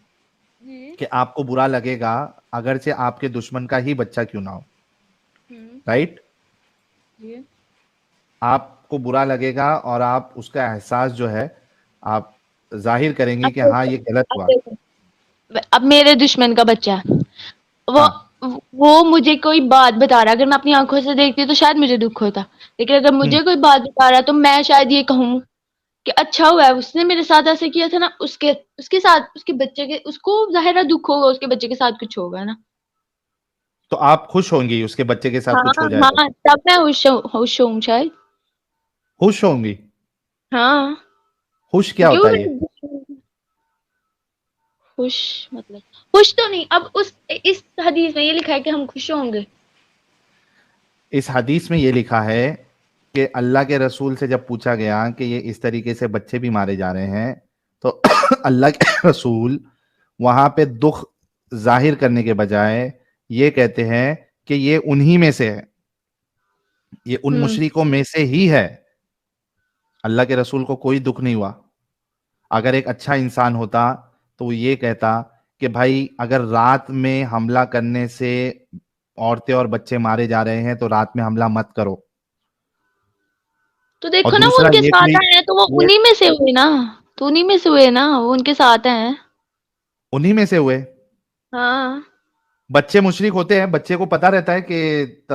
हम्म। कि आपको बुरा लगेगा अगरचे आपके दुश्मन का ही बच्चा क्यों ना हो, हम्म। राइट? ये। आपको बुरा लगेगा और आप उसका एहसास जो है आप जाहिर करेंगे अब कि हाँ देखो, ये गलत अब हुआ। देखो, अब मेरे दुश्मन का बच्चा है, वो हाँ। वो मुझे कोई बात बता रहा है, अगर मैं अपनी आंखों से देखती तो शायद मुझे दुख होता, लेकिन अगर मुझे कोई बात बता रहा है तो मैं शायद ये कहूँ कि अच्छा हुआ है उसने मेरे साथ ऐसे किया था ना, उसके उसके साथ उसके बच्चे के, उसको जाहिर है दुख होगा, उसके बच्चे के साथ कुछ होगा ना। तो आप खुश होंगी उसके बच्चे के साथ हाँ कुछ हो जाए तो? हाँ, तब मैं खुश हूँ शायद। खुश होंगी? हाँ, खुश क्या क्योंकि होता वो है मेरे ये? दुश्मन, खुश मतलब खुश तो नहीं, अब उस इस हदीस में ये लिखा है कि हम खुश होंगे। इस हदीस में ये लिखा है कि अल्लाह के रसूल से जब पूछा गया कि ये इस तरीके से बच्चे भी मारे जा रहे हैं, तो अल्लाह के रसूल वहां पे दुख जाहिर करने के बजाय ये कहते हैं कि ये उन्हीं में से है, ये उन हम्म। मुशरिकों में से ही है। अल्लाह के रसूल को कोई दुख नहीं हुआ। अगर एक अच्छा इंसान होता तो वो ये कहता कि भाई अगर रात में हमला करने से औरतें और बच्चे मारे जा रहे हैं तो रात में हमला मत करो। तो और देखो ना, वो दूसरा उनके ये साथ भी, आए हैं तो वो ये उन्हीं में से हुए ना, तो उन्हीं में से हुए ना, वो उनके साथ हैं। उन्हीं में से हुए। हाँ, बच्चे मुशरिक होते हैं, बच्चे को पता रहता है कि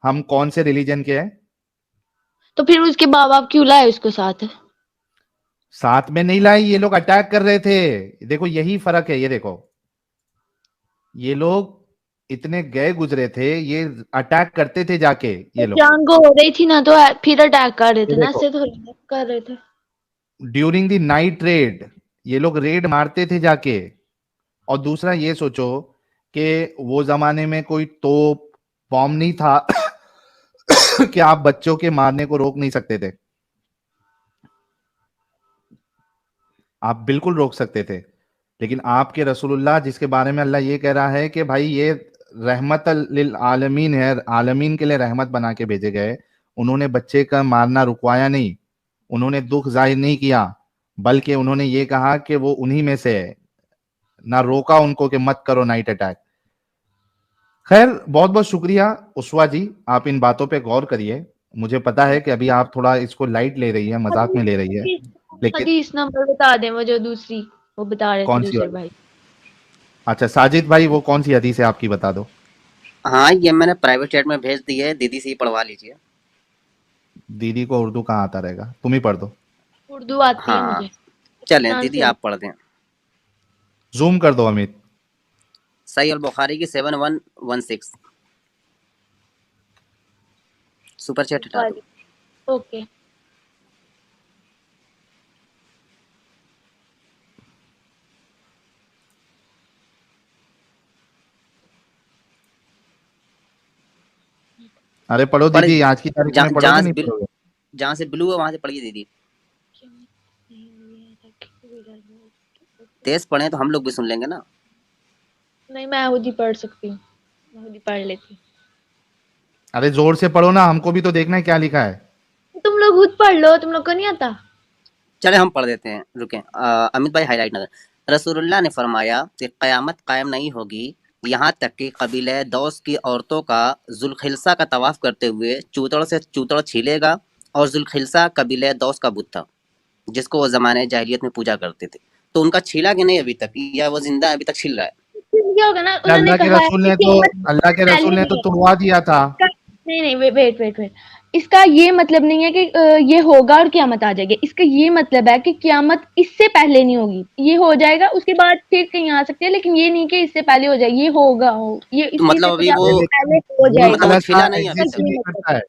हम कौन से रिलीजन के हैं। तो फिर उसके माँ बाप क्यों लाए उसको साथ? साथ में नहीं लाई, ये लोग अटैक कर रहे थे। देखो यही फर्क है, ये देखो, ये लोग इतने गए गुजरे थे, ये अटैक करते थे जाके तो ये लोग। जंग हो रही थी ना, तो फिर अटैक कर रहे ये थे ना, देखो, ऐसे थोड़ी ना कर रहे थे। ड्यूरिंग द नाइट रेड ये लोग रेड मारते थे जाके। और दूसरा ये सोचो कि वो जमाने में कोई तोप बॉम्ब नहीं था कि आप बच्चों के मारने को रोक नहीं सकते थे। आप बिल्कुल रोक सकते थे, लेकिन आपके रसूलुल्लाह जिसके बारे में अल्लाह ये कह रहा है कि भाई ये रहमत लिल आलमीन है, आलमीन के लिए रहमत बना के भेजे गए, उन्होंने बच्चे का मारना रुकवाया नहीं, उन्होंने दुख जाहिर नहीं किया, बल्कि उन्होंने ये कहा कि वो उन्हीं में से है, ना रोका उनको कि मत करो नाइट अटैक। खैर, बहुत बहुत शुक्रिया उस्वा जी, आप इन बातों पे गौर करिए। मुझे पता है कि अभी आप थोड़ा इसको लाइट ले रही है, मजाक में ले रही है, हदीस लेकिन हदीस नंबर बता दें, वो जो दूसरी वो बता रहे थे कौन सी दूसरे वाली? भाई। अच्छा साजिद भाई, वो कौन सी हदीस है आपकी, बता दो। हाँ, ये मैंने प्राइवेट चैट में भेज दी है, दीदी से ही पढ़वा लीजिए। दीदी को उर्दू कहाँ आता रहेगा, तुम ही पढ़ दो। उर्दू आती है हाँ, मुझे, चलें दीदी ट्रांसलेट। आप पढ़ दें। जूम कर दो अमित। सही अल बुखारी की 7116 सुपर चैट हटा दो। ओके। अरे पढ़ो पढ़ दीदी, आज की तारीख में पढ़ोगे नहीं पढ़ोगे? जहाँ से ब्लू है वहां से पढ़िए दीदी। तेज पढ़े तो हम लोग भी सुन लेंगे ना। नहीं, मैं खुद ही पढ़ सकती हूँ, मैं खुद ही पढ़ लेती अरे जोर से पढ़ो ना, हमको भी तो देखना है क्या लिखा है। हूँ। तुम लोग खुद पढ़ लो, तुम लोग को नहीं आता। चले हम पढ़ देते हैं, रुकें। अमित भाई हाईलाइट ना करें। रसूलुल्लाह ने फरमाया कि क़यामत कायम नहीं होगी यहाँ तक कि कबीले दौस की औरतों का जुल्खिल्सा का तवाफ करते हुए चूतड़ से चूतड़ छीलेगा। और जुल्खिल्सा कबीले दौस का बुत था जिसको वो जमाने जाहिलियत में पूजा करते थे। तो उनका छीला कि नहीं अभी तक, या वो जिंदा अभी तक छिल रहा है? फिर क्या होगा ना, उन्होंने अल्लाह के कहा है रसूल कि ने तो, कीमत अल्लाह के रसूल पहले ने तो नहीं है। तुड़वा दिया था। इसका नहीं नहीं, वेट वेट वेट, इसका ये मतलब नहीं है कि ये होगा और क्यामत आ जाएगी। इसका ये मतलब है कि क्यामत इससे पहले नहीं होगी, ये हो जाएगा उसके बाद फिर कहीं आ सकती है, लेकिन ये नहीं कि इससे पहले हो जाएगी, ये होगा, हो ये तो इससे मतलब अभी वो से पहले हो जुल मतलब जाएगा। वो खलसा छिला नहीं है अभी एग्जिस्ट तक? ही ये नहीं मतलब करता है।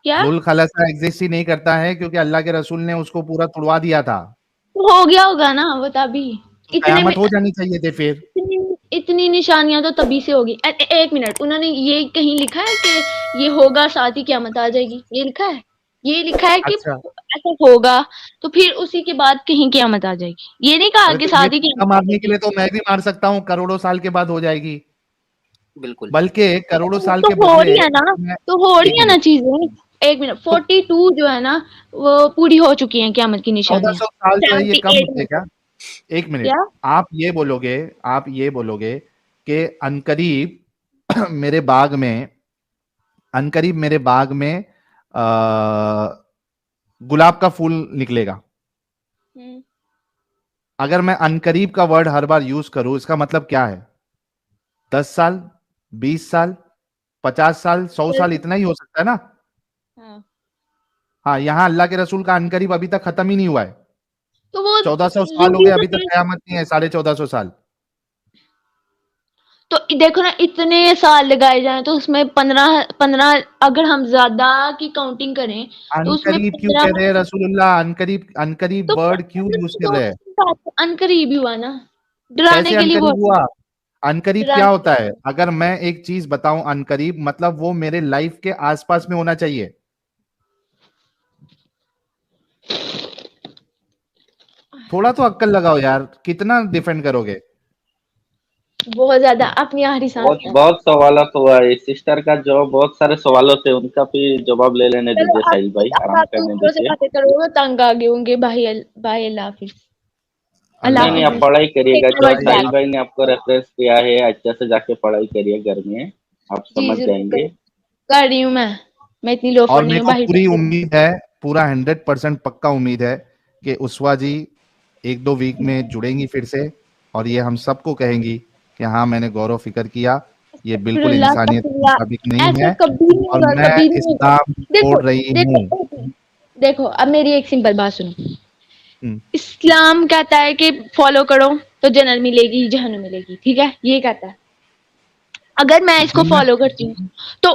क्या, जुल खलसा एग्जिस्ट ही नहीं करता है क्योंकि अल्लाह के रसूल ने उसको पूरा तुड़वा दिया था। तो हो गया होगा ना वो तभी। तो इतने में कयामत हो जानी चाहिए थे फिर। इतनी निशानियां तो तभी से होगी। एक मिनट, उन्होंने ये कहीं लिखा है कि ये होगा साथ ही क्यामत आ जाएगी? ये लिखा है? ये लिखा है कि अच्छा, ऐसा होगा तो फिर उसी के बाद कहीं क्यामत आ जाएगी, ये नहीं कहा अरे कि तो ये साथ ही तुक्का क्यामत आ मारने के जाएगी। लिए तो मैं भी मार सकता हूँ, करोड़ों साल के बाद हो जाएगी। बिल्कुल। बल्कि करोड़ों साल तो के हो बदले रही है ना, मैं, तो हो रही एक है ना मिनट, चीजें। एक मिनट, तो 42 जो है ना, वो पूरी हो चुकी हैं क्यामत की चौदह निशानियां। सौ साल जो है ये कम 78 होते में। हैं क्या? एक मिनट, क्या? आप ये बोलोगे कि अनकरीब मेरे बाग में, अनकरीब मेरे बाग में गुलाब का फूल निकलेगा। हम्म, अगर मैं अनकरीब का वर्ड हर बार यूज करूं, इसका मतलब क्या है? 10 साल, 20 साल, 50 साल, 100 साल, इतना ही हो सकता है ना? हाँ, हाँ, यहाँ अल्लाह के रसूल का अनकरीब अभी तक खत्म ही नहीं हुआ है। तो वो 1400 साल हो जिंदगी गए, का अभी तक कयामत नहीं है, 1450 साल। तो देखो ना, इतने साल लगाए जाएं तो उसमें 15 अगर हम ज्यादा की काउंटिंग करें तो उसमें अनकरीब क्यों 15 कह रहे हैं रसूलुल्लाह? अनकरीब, अनकरीब तो वर्ड क्यों यूज कर रहे हैं? अनकरीब ही हुआ ना, डराने कैसे के लिए अनकरीब बोल। हुआ? अनकरीब क्या डराने होता है? अगर मैं एक चीज बताऊं अनकरीब, मतलब वो मेरे लाइफ के आसपास में होना चाहिए। थोड़ा तो अक्ल लगाओ यार, कितना डिफेंड करोगे? बहुत ज्यादा अपनी आखिरी सांस बहुत तक। बहुत सवालत हुआ है सिस्टर का, जो बहुत सारे सवालों थे उनका भी जवाब ले लेने चलो दीजिए। साहिल भाई अब आराम आप करने दूसरों से दीजिए। बातें करोगे तंग आ गए होंगे। भाई भाई अल्लाह हाफिज। अल्लाह नहीं नहीं, आप हाफिज। पढ़ाई करिएगा, टेक जो वर्ड भाई साहिल बैक। भाई ने आपको रेफरेंस किया है अच्छे से जाके पढ़ाई करिए घर में, आप जी समझ जरूर जाएंगे। कर रही हूँ मैं इतनी लोफर और नहीं मेरे हूँ को भाई। पूरी उम्मीद है, पूरा 100% पक्का उम्मीद है कि उस्वा जी 1-2 वीक में जुड़ेंगी फिर से, और ये हम सबको कहेंगी कि हाँ, मैंने गौर व फिक्र किया, ये बिल्कुल अस्तगफिरुल्लाह, इंसानियत के अस्तगफिरुल्लाह। मुताबिक नहीं ऐसा है, कभी नहीं और होगा, मैं कभी नहीं होगा। इस्लाम देखो छोड़ रही देखो हूँ। देखो, अब मेरी एक सिंपल बात सुनो। हम्म, इस्लाम कहता है कि फॉलो करो तो जन्नत मिलेगी, जहन्नम मिलेगी, ठीक है, ये कहता है। अगर मैं इसको जन्नत। फॉलो करती हूँ तो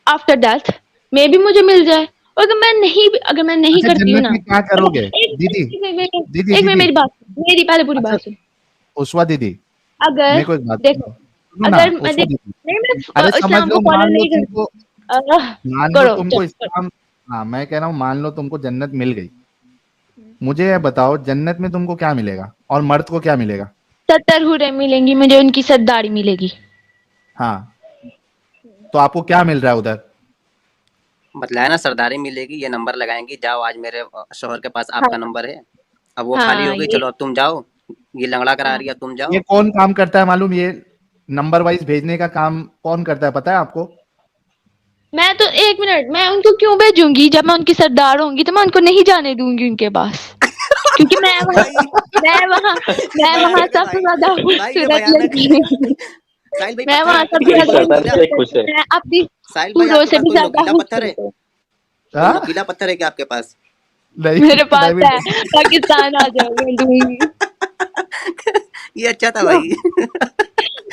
आफ्टर डेथ में भी मुझे मिल जाए, और अगर मैं नहीं अच्छा, करती हूँ जन्नत ना, में क्या अगर करोगे दीदी? दीदी एक मिनट दीदी मेरी बात सुन, मेरी पहले पूरी बात सुन। उस्वा दीदी, अगर मेरे को एक बात देखो, सुनो, सुनो ना अगर मैं उस्वा देख दीदी। नहीं, अरे मैं समझ इस्लाम को लो, फॉलो नहीं करती। मान लो करो तुमको चलो करो। इस्लाम, हाँ मैं कह रहा हूँ, मान लो तुमको जन्नत मिल गई, मुझे ये बताओ जन्नत में तुमको क्या मिलेगा और मर्द को क्या मिलेगा? 70 हुरें मिलेंगी मुझे, उनकी सरदारी मिलेगी। हाँ, तो आपको क्या मिल रहा है उधर? बतलाया ना, सरदारी मिलेगी, ये नंबर लगाएंगी, जाओ आज मेरे शोहर के पास आपका हाँ नंबर है, अब वो खाली हाँ हो गई, ये चलो अब तुम जाओ, ये लंगड़ा करा रही है, हाँ। अब तुम ये जाओ। कौन काम करता है मालूम? ये नंबर वाइज भेजने का काम कौन करता है, पता है आपको? मैं तो एक मिनट, मैं उनको क्यों भेजूंगी? जब मैं उनकी सरदार होंगी तो मैं उनको नहीं जाने दूंगी उनके पास, क्योंकि भाई मैं वहां बयान पे सबसे भाई, ज्यादा भाई ये खूबसूरत बयान लड़की हूँ। साहिल भाई मैं पत्थर वहां है आपके सबसे पास, ये कोई ज्यादा शैतान नुकीला, से खूबसूरत खुश हूँ। है। मैं अपनी साहिल भाई हूरों आपके से पास भी कोई ज्यादा नुकीला पत्थर है, खूबसूरत हूँ। कोई हाँ? नुकीला पत्थर है क्या आपके पास? नहीं, मेरे पास नहीं है, पाकिस्तान आ जाओ मैं दूंगी। ये अच्छा था भाई।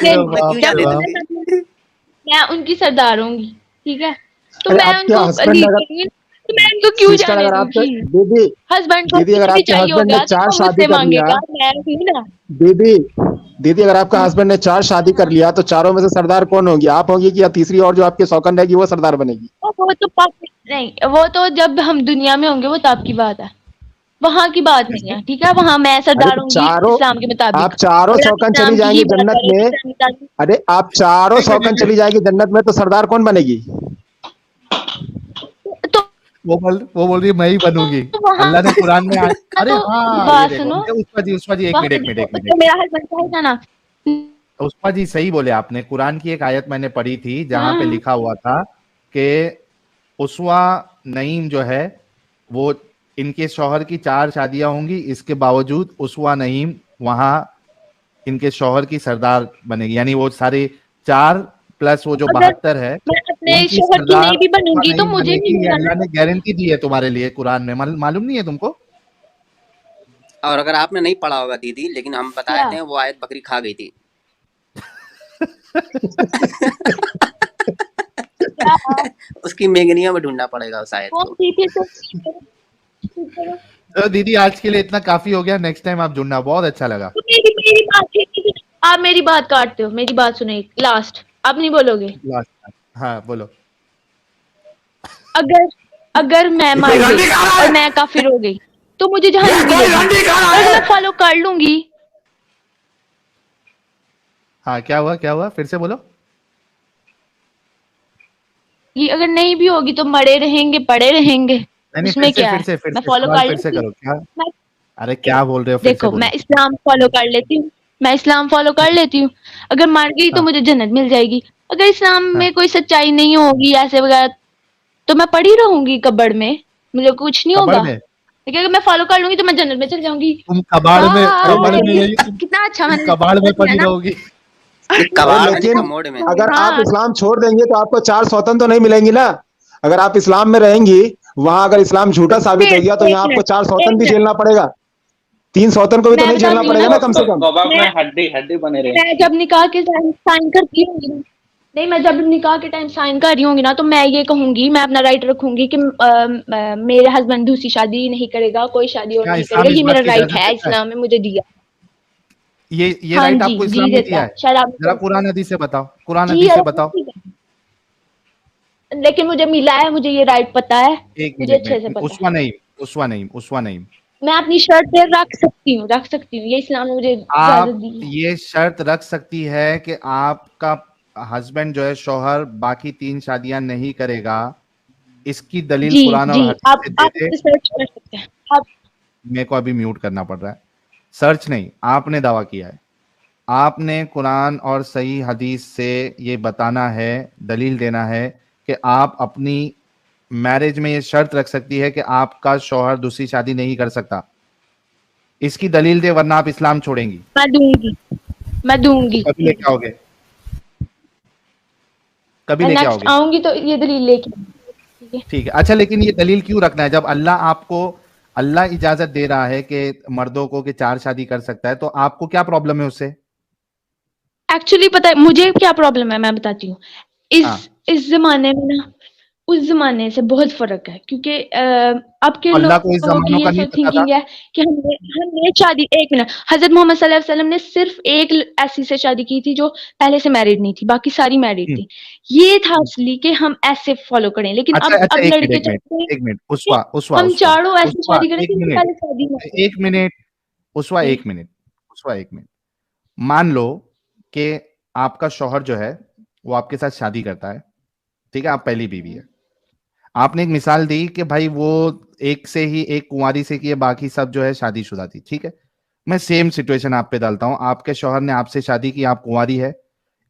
ये मैं बाप क्यों जब रे जाने बाप। दूंगी। मैं उनकी सरदार होंगी, ठीक है, तो अरे मैं आपके उनको हस्बैंड लीड अगर करूंगी, तो मैं उनको क्यों सिस्टर जाने अगर आपके दूंगी? दीदी हस्बैंड को दीदी कुछ अगर भी आपके चाहिए हस्बैंड ने होगा तो चार वो शादी मुझसे कर लिया, मांगेगा, मैं हूं ना। दीदी दीदी अगर आपका हस्बैंड ने 4 शादी कर लिया तो चारों में से सरदार कौन होगी, आप होगी कि या तीसरी और जो आपकी सौकन रहेगी वो सरदार बनेगी? वो तो नहीं, वो तो जब हम दुनिया में होंगे वो तब की बात है, वहां की बात नहीं है, ठीक है। वहां मैं अरे सरदार तो होंगी चारों इस्लाम के आप मुताबिक। चारों अगर आप सौकन चली इस्लाम की जाएंगी ही बात जन्नत करें तो में, इस्लाम के मुताबिक। अरे आप चारों एक सौकन मिनट, चली जाएगी जन्नत में तो सरदार कौन बनेगी? तो वो बोल रही है मैं ही बनूंगी। वहां अल्लाह ने कुरान में अरे तो हाँ, ये बात देखो, सुनो, उस्मा जी, एक वहां मिनट, एक मिनट, देखो एक मिनट, तो एक मेरा हस्बैंड कहेगा ना। मिनट। उस्मा जी सही बोले आपने, कुरान की एक आयत मैंने पढ़ी थी जहां पे हाँ लिखा हुआ था कि उस्वा नईम जो है, वो इनके शौहर की 4 शादियां होंगी, इसके बावजूद उस्वा नईम वहां इनके शौहर की सरदार बनेगी, यानी वो सारे 4 प्लस वो जो अगर 72 है, मैं अपने उनकी शोहर की सरदार नहीं भी उस्मा बनूंगी तो नईम मुझे बनेगी। ये मिलेगा अल्लाह ना। ने गारंटी दी है तुम्हारे लिए कुरान में, मालूम नहीं है तुमको? और अगर आपने नहीं पढ़ा होगा दीदी, लेकिन हम क्या? बताते हैं, वो आयत बकरी खा गई थी। क्या? उसकी मेंगनियों में ढूंढना पड़ेगा उस आयत कौन को। सी थी? तो तो तो दीदी आज के लिए इतना काफी हो गया, नेक्स्ट टाइम आप जुड़ना, बहुत अच्छा लगा। मेरी बात, आप मेरी बात काटते हो, मेरी बात सुने लास्ट, आप नहीं बोलोगे? लास्ट, हाँ बोलो। अगर अगर मैं मर गई और मैं काफिर हो गई तो मुझे जहन्नम मिलेगी, और अगर मैं फॉलो कर लूंगी। हाँ, क्या हुआ, क्या हुआ, फिर से बोलो। ये अगर नहीं भी होगी तो मरे रहेंगे, पड़े रहेंगे, नहीं नहीं, उसमें क्या है? फिर मैं से फॉलो सवाल कर फिर से लेती हूँ। करो, क्या? मैं अरे क्या बोल रहे हो, फिर से देखो, मैं बोलो। इस्लाम फॉलो कर लेती हूँ, मैं इस्लाम फॉलो कर लेती हूँ, अगर मर गई तो हाँ, मुझे जन्नत मिल जाएगी। अगर इस्लाम हाँ, में कोई सच्चाई नहीं होगी ऐसे वगैरह, तो मैं पड़ी रहूंगी कब्र में, मुझे कुछ नहीं कब्र होगा। में? लेकिन अगर मैं फॉलो कर लूंगी तो मैं जन्नत में चल जाऊंगी। तुम कबाड़ में यही कितना अच्छा तुम मैंने कबाड़ में किया पड़ी ना। रहोगी। ये कबाड़ वाली लेकिन का मोड में अगर आप हाँ इस्लाम छोड़ देंगे तो आपको 4 सौतन तो नहीं मिलेंगी ना। अगर आप इस्लाम में रहेंगी, वहां अगर इस्लाम झूठा साबित हो गया तो एक यहाँ आपको मिनट 4 सौतन एक भी मिनट झेलना पड़ेगा। 3 सौतन को भी तो मैं नहीं झेलना बताती हूँ पड़ेगा ना। ना कम से कम। कबाब में मैं हड्डी हड्डी बने रहे। मैं जब निकाह के टाइम साइन करती होंगी ना, नहीं मैं जब निकाह के टाइम साइन कर रही होंगी ना, तो मैं ये कहूंगी, मैं अपना राइट रखूंगी कि मेरे हस्बैंड दूसरी शादी नहीं करेगा, कोई शादी और क्या नहीं इस्लाम करेगा, इस ये बात मेरा की राइट इजाजत है, देता है? इस्लाम ने मुझे दिया। ये हाँ राइट जी आपको जी इस्लाम ने देता दिया है, है? शायद आप जरा कुरान हदीस से बताओ, कुरान जी हदीस से अल्लाह बताओ। ठीक है। लेकिन मुझे मिला है, मुझे ये राइट पता है, एक मुझे मिनट अच्छे से में पता है। उसवा नहीं। मैं अपनी शर्ट पे रख सकती हूँ, ये इस्लाम ने मुझे इजाजत आप दी है। ये शर्त रख सकती है कि आपका हस्बैंड जो है शौहर बाकी 3 शादियां नहीं करेगा, इसकी दलील जी कुरान और जी हदीस से दे आप दे। सर्च कर सकते हैं आप। मेरे को अभी म्यूट करना पड़ रहा है। सर्च नहीं, आपने दावा किया है। आपने कुरान और सही हदीस से ये बताना है, दलील देना है कि आप अपनी मैरिज में ये शर्त रख सकती है कि आपका शौहर दूसरी शादी नहीं कर सकता। इसकी दलील दे, वरना आप इस्लाम छोड़ेंगी। मैं दूंगी कभी लेके आओगे? कभी मैं लेके नेक्स्ट आओगे? आऊंगी तो ये दलील लेके ठीक है। ठीक है। अच्छा, लेकिन ये दलील क्यों रखना है जब अल्लाह इजाजत दे रहा है कि मर्दों को कि 4 शादी कर सकता है, तो आपको क्या प्रॉब्लम है उससे? एक्चुअली पता है मुझे क्या प्रॉब्लम है, मैं बताती हूँ। हाँ, इस जमाने में ना उस जमाने से बहुत फर्क है, क्योंकि अब के अल्लाह को इस लोगों की जमानों ये का नहीं पता था। थिंकिंग है कि हमने शादी, एक मिनट, हजरत मोहम्मद सल्लल्लाहु अलैहि वसल्लम ने सिर्फ एक ऐसी से शादी की थी जो पहले से मैरिड नहीं थी, बाकी सारी मैरिड हम्म, थी। ये था असली कि हम ऐसे फॉलो करें, लेकिन अच्छा अब अच्छा, एक मिनट लड़के एक मिनट चाहते हैं एक मिनट, कि उस्वा उस्वा हम उस्वा चारों ऐसी उस्वा शादी करें एक जिनसे मिनट पहले शादी ना हो। एक मिनट उस्वा जी एक मिनट उस्वा एक मिनट। मान लो कि आपका शौहर जो है वो आपके साथ शादी करता है, ठीक है, आप पहली बीवी है। आपने एक मिसाल दी कि भाई वो एक कुंवारी से की है, बाकी सब जो है शादीशुदा थी, ठीक है। मैं सेम सिचुएशन आप पे डालता हूं। आपके शौहर ने आपसे शादी की, आप कुंवारी है।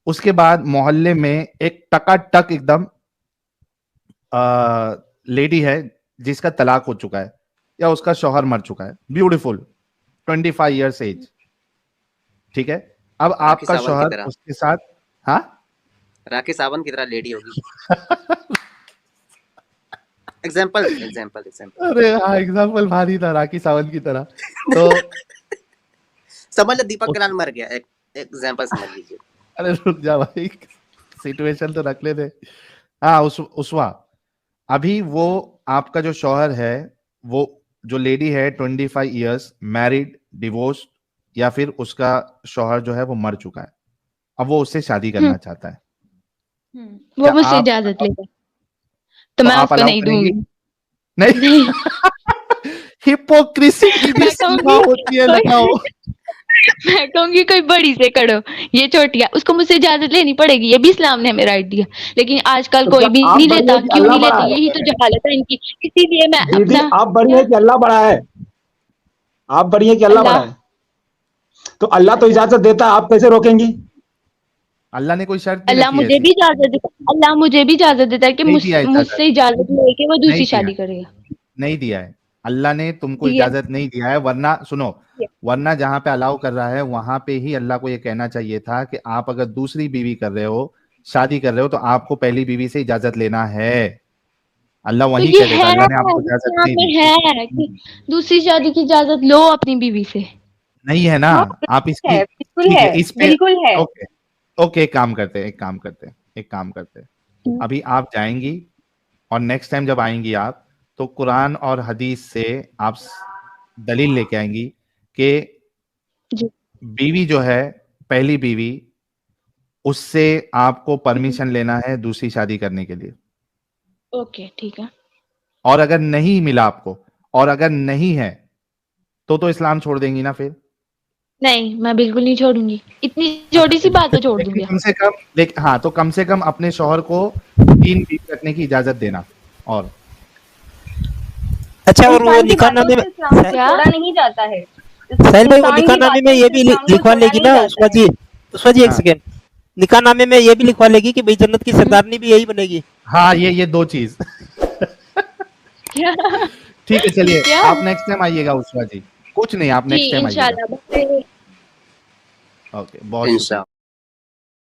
उसके बाद मोहल्ले में एक टकाटक एकदम लेडी है जिसका तलाक हो चुका है या उसका शौहर मर चुका है, ब्यूटीफुल, 25 ईयर्स एज, ठीक है। अब राखी आपका सावंत की शौहर तरह, उसके साथ, हाँ। राखी सावंत की तरह लेडी होगी। एग्जाम्पल एग्जाम्पल एग्जाम्पल अरे हाँ, एग्जाम्पल भारी था, राखी सावंत की तरह। तो समझ लो दीपक उस, ग्रान मर गया, एक एग्जाम्पल समझ लीजिए। अरे रुक जा भाई, सिचुएशन तो रख लेते। हाँ, उसवा अभी वो आपका जो शौहर है, वो जो लेडी है 25 ईयर्स मैरिड, डिवोर्स, या फिर उसका शौहर जो है वो मर चुका है, अब वो उससे शादी हम्म, करना चाहता है। वो क्या मुझसे आप इजाजत लेगा तो तो मैं आप उसको अलाउ नहीं करेंगी? दूंगी। नहीं नहीं। हिपोक्रेसी की भी मैं सीमा कहूंगी होती है, लगाओ। कोई मैं कहूंगी कोई बड़ी से करो, ये छोटी है, उसको मुझसे इजाजत लेनी पड़ेगी, ये भी इस्लाम ने हमें राइट दिया। लेकिन आजकल तो कोई क्या भी आप नहीं बड़ी लेता, है कि क्यों अल्लाह नहीं बड़ा लेते, है? यही तो जहालत है इनकी। इसीलिए मैं दीदी अपना आप बड़ी है क्या कि अल्लाह बड़ा है? आप बड़ी है कि अल्लाह बड़ा अल्लाह है? तो अल्लाह तो अल्लाह इजाजत देता है, आप कैसे रोकेंगी? अल्लाह ने कोई शर्त नहीं अल्लाह रखी है मुझे ऐसी। भी इजाजत देता अल्लाह मुझे भी इजाजत देता है कि नहीं दिया इजाजत, मुझसे इजाजत लेके वो नहीं दूसरी दिया शादी करेगा। नहीं दिया है। अल्लाह ने तुमको दिया इजाजत नहीं दिया है, वरना सुनो, वरना जहां पे अलाउ कर रहा है वहां पे ही अल्लाह को ये कहना चाहिए था कि आप अगर दूसरी बीवी कर रहे हो, शादी कर रहे हो, तो आपको पहली बीवी से इजाजत लेना है। अल्लाह तो वहीं ये कह देता, है अल्लाह ने आपको इजाजत इस्लाम नहीं दी। में है कि दूसरी शादी की इजाजत लो अपनी बीवी से। नहीं है ना। हाँ आप है, इसकी, बिल्कुल ठीक है, है, इस पे, बिल्कुल है। ओके ओके, एक काम करते हैं। अभी आप जाएंगी और नेक्स्ट टाइम जब आएंगी आप, तो कुरान और हदीस से आप दलील लेके आएंगी कि जी बीवी जो है, पहली बीवी, उससे आपको परमिशन लेना है दूसरी शादी करने के लिए। ओके ठीक है। और अगर नहीं मिला आपको, और अगर नहीं है, तो इस्लाम छोड़ देंगी ना फिर? नहीं मैं बिल्कुल नहीं छोड़ूंगी, इतनी अच्छा, छोटी सी बात तो छोड़ दूंगी। हाँ, तो कम से कम अपने शौहर को 3 बीवी रखने की इजाजत देना। और अच्छा, और वो इंसान की निकाहनामे बातों में से इस्लाम को क्या छोड़ा नहीं जाता है। साहिल भाई, वो इंसान की निकाहनामे में बातों ये से भी इस्लाम को लिखवा छोड़ा लेगी नहीं ना जाता है। उस्वा जी एक हाँ सेकेंड, निकाहनामे में ये भी लिखवा लेगी कि भाई जन्नत की सरदारनी भी यही बनेगी। हाँ, ये 2 चीज। क्या ठीक है, चलिए क्या? आप नेक्स्ट टाइम आइएगा उस्वा जी, कुछ नहीं, आप जी नेक्स्ट टाइम आइएगा। इंशाल्लाह। ओके, बहुत शुक्रिया। इंशाल्लाह।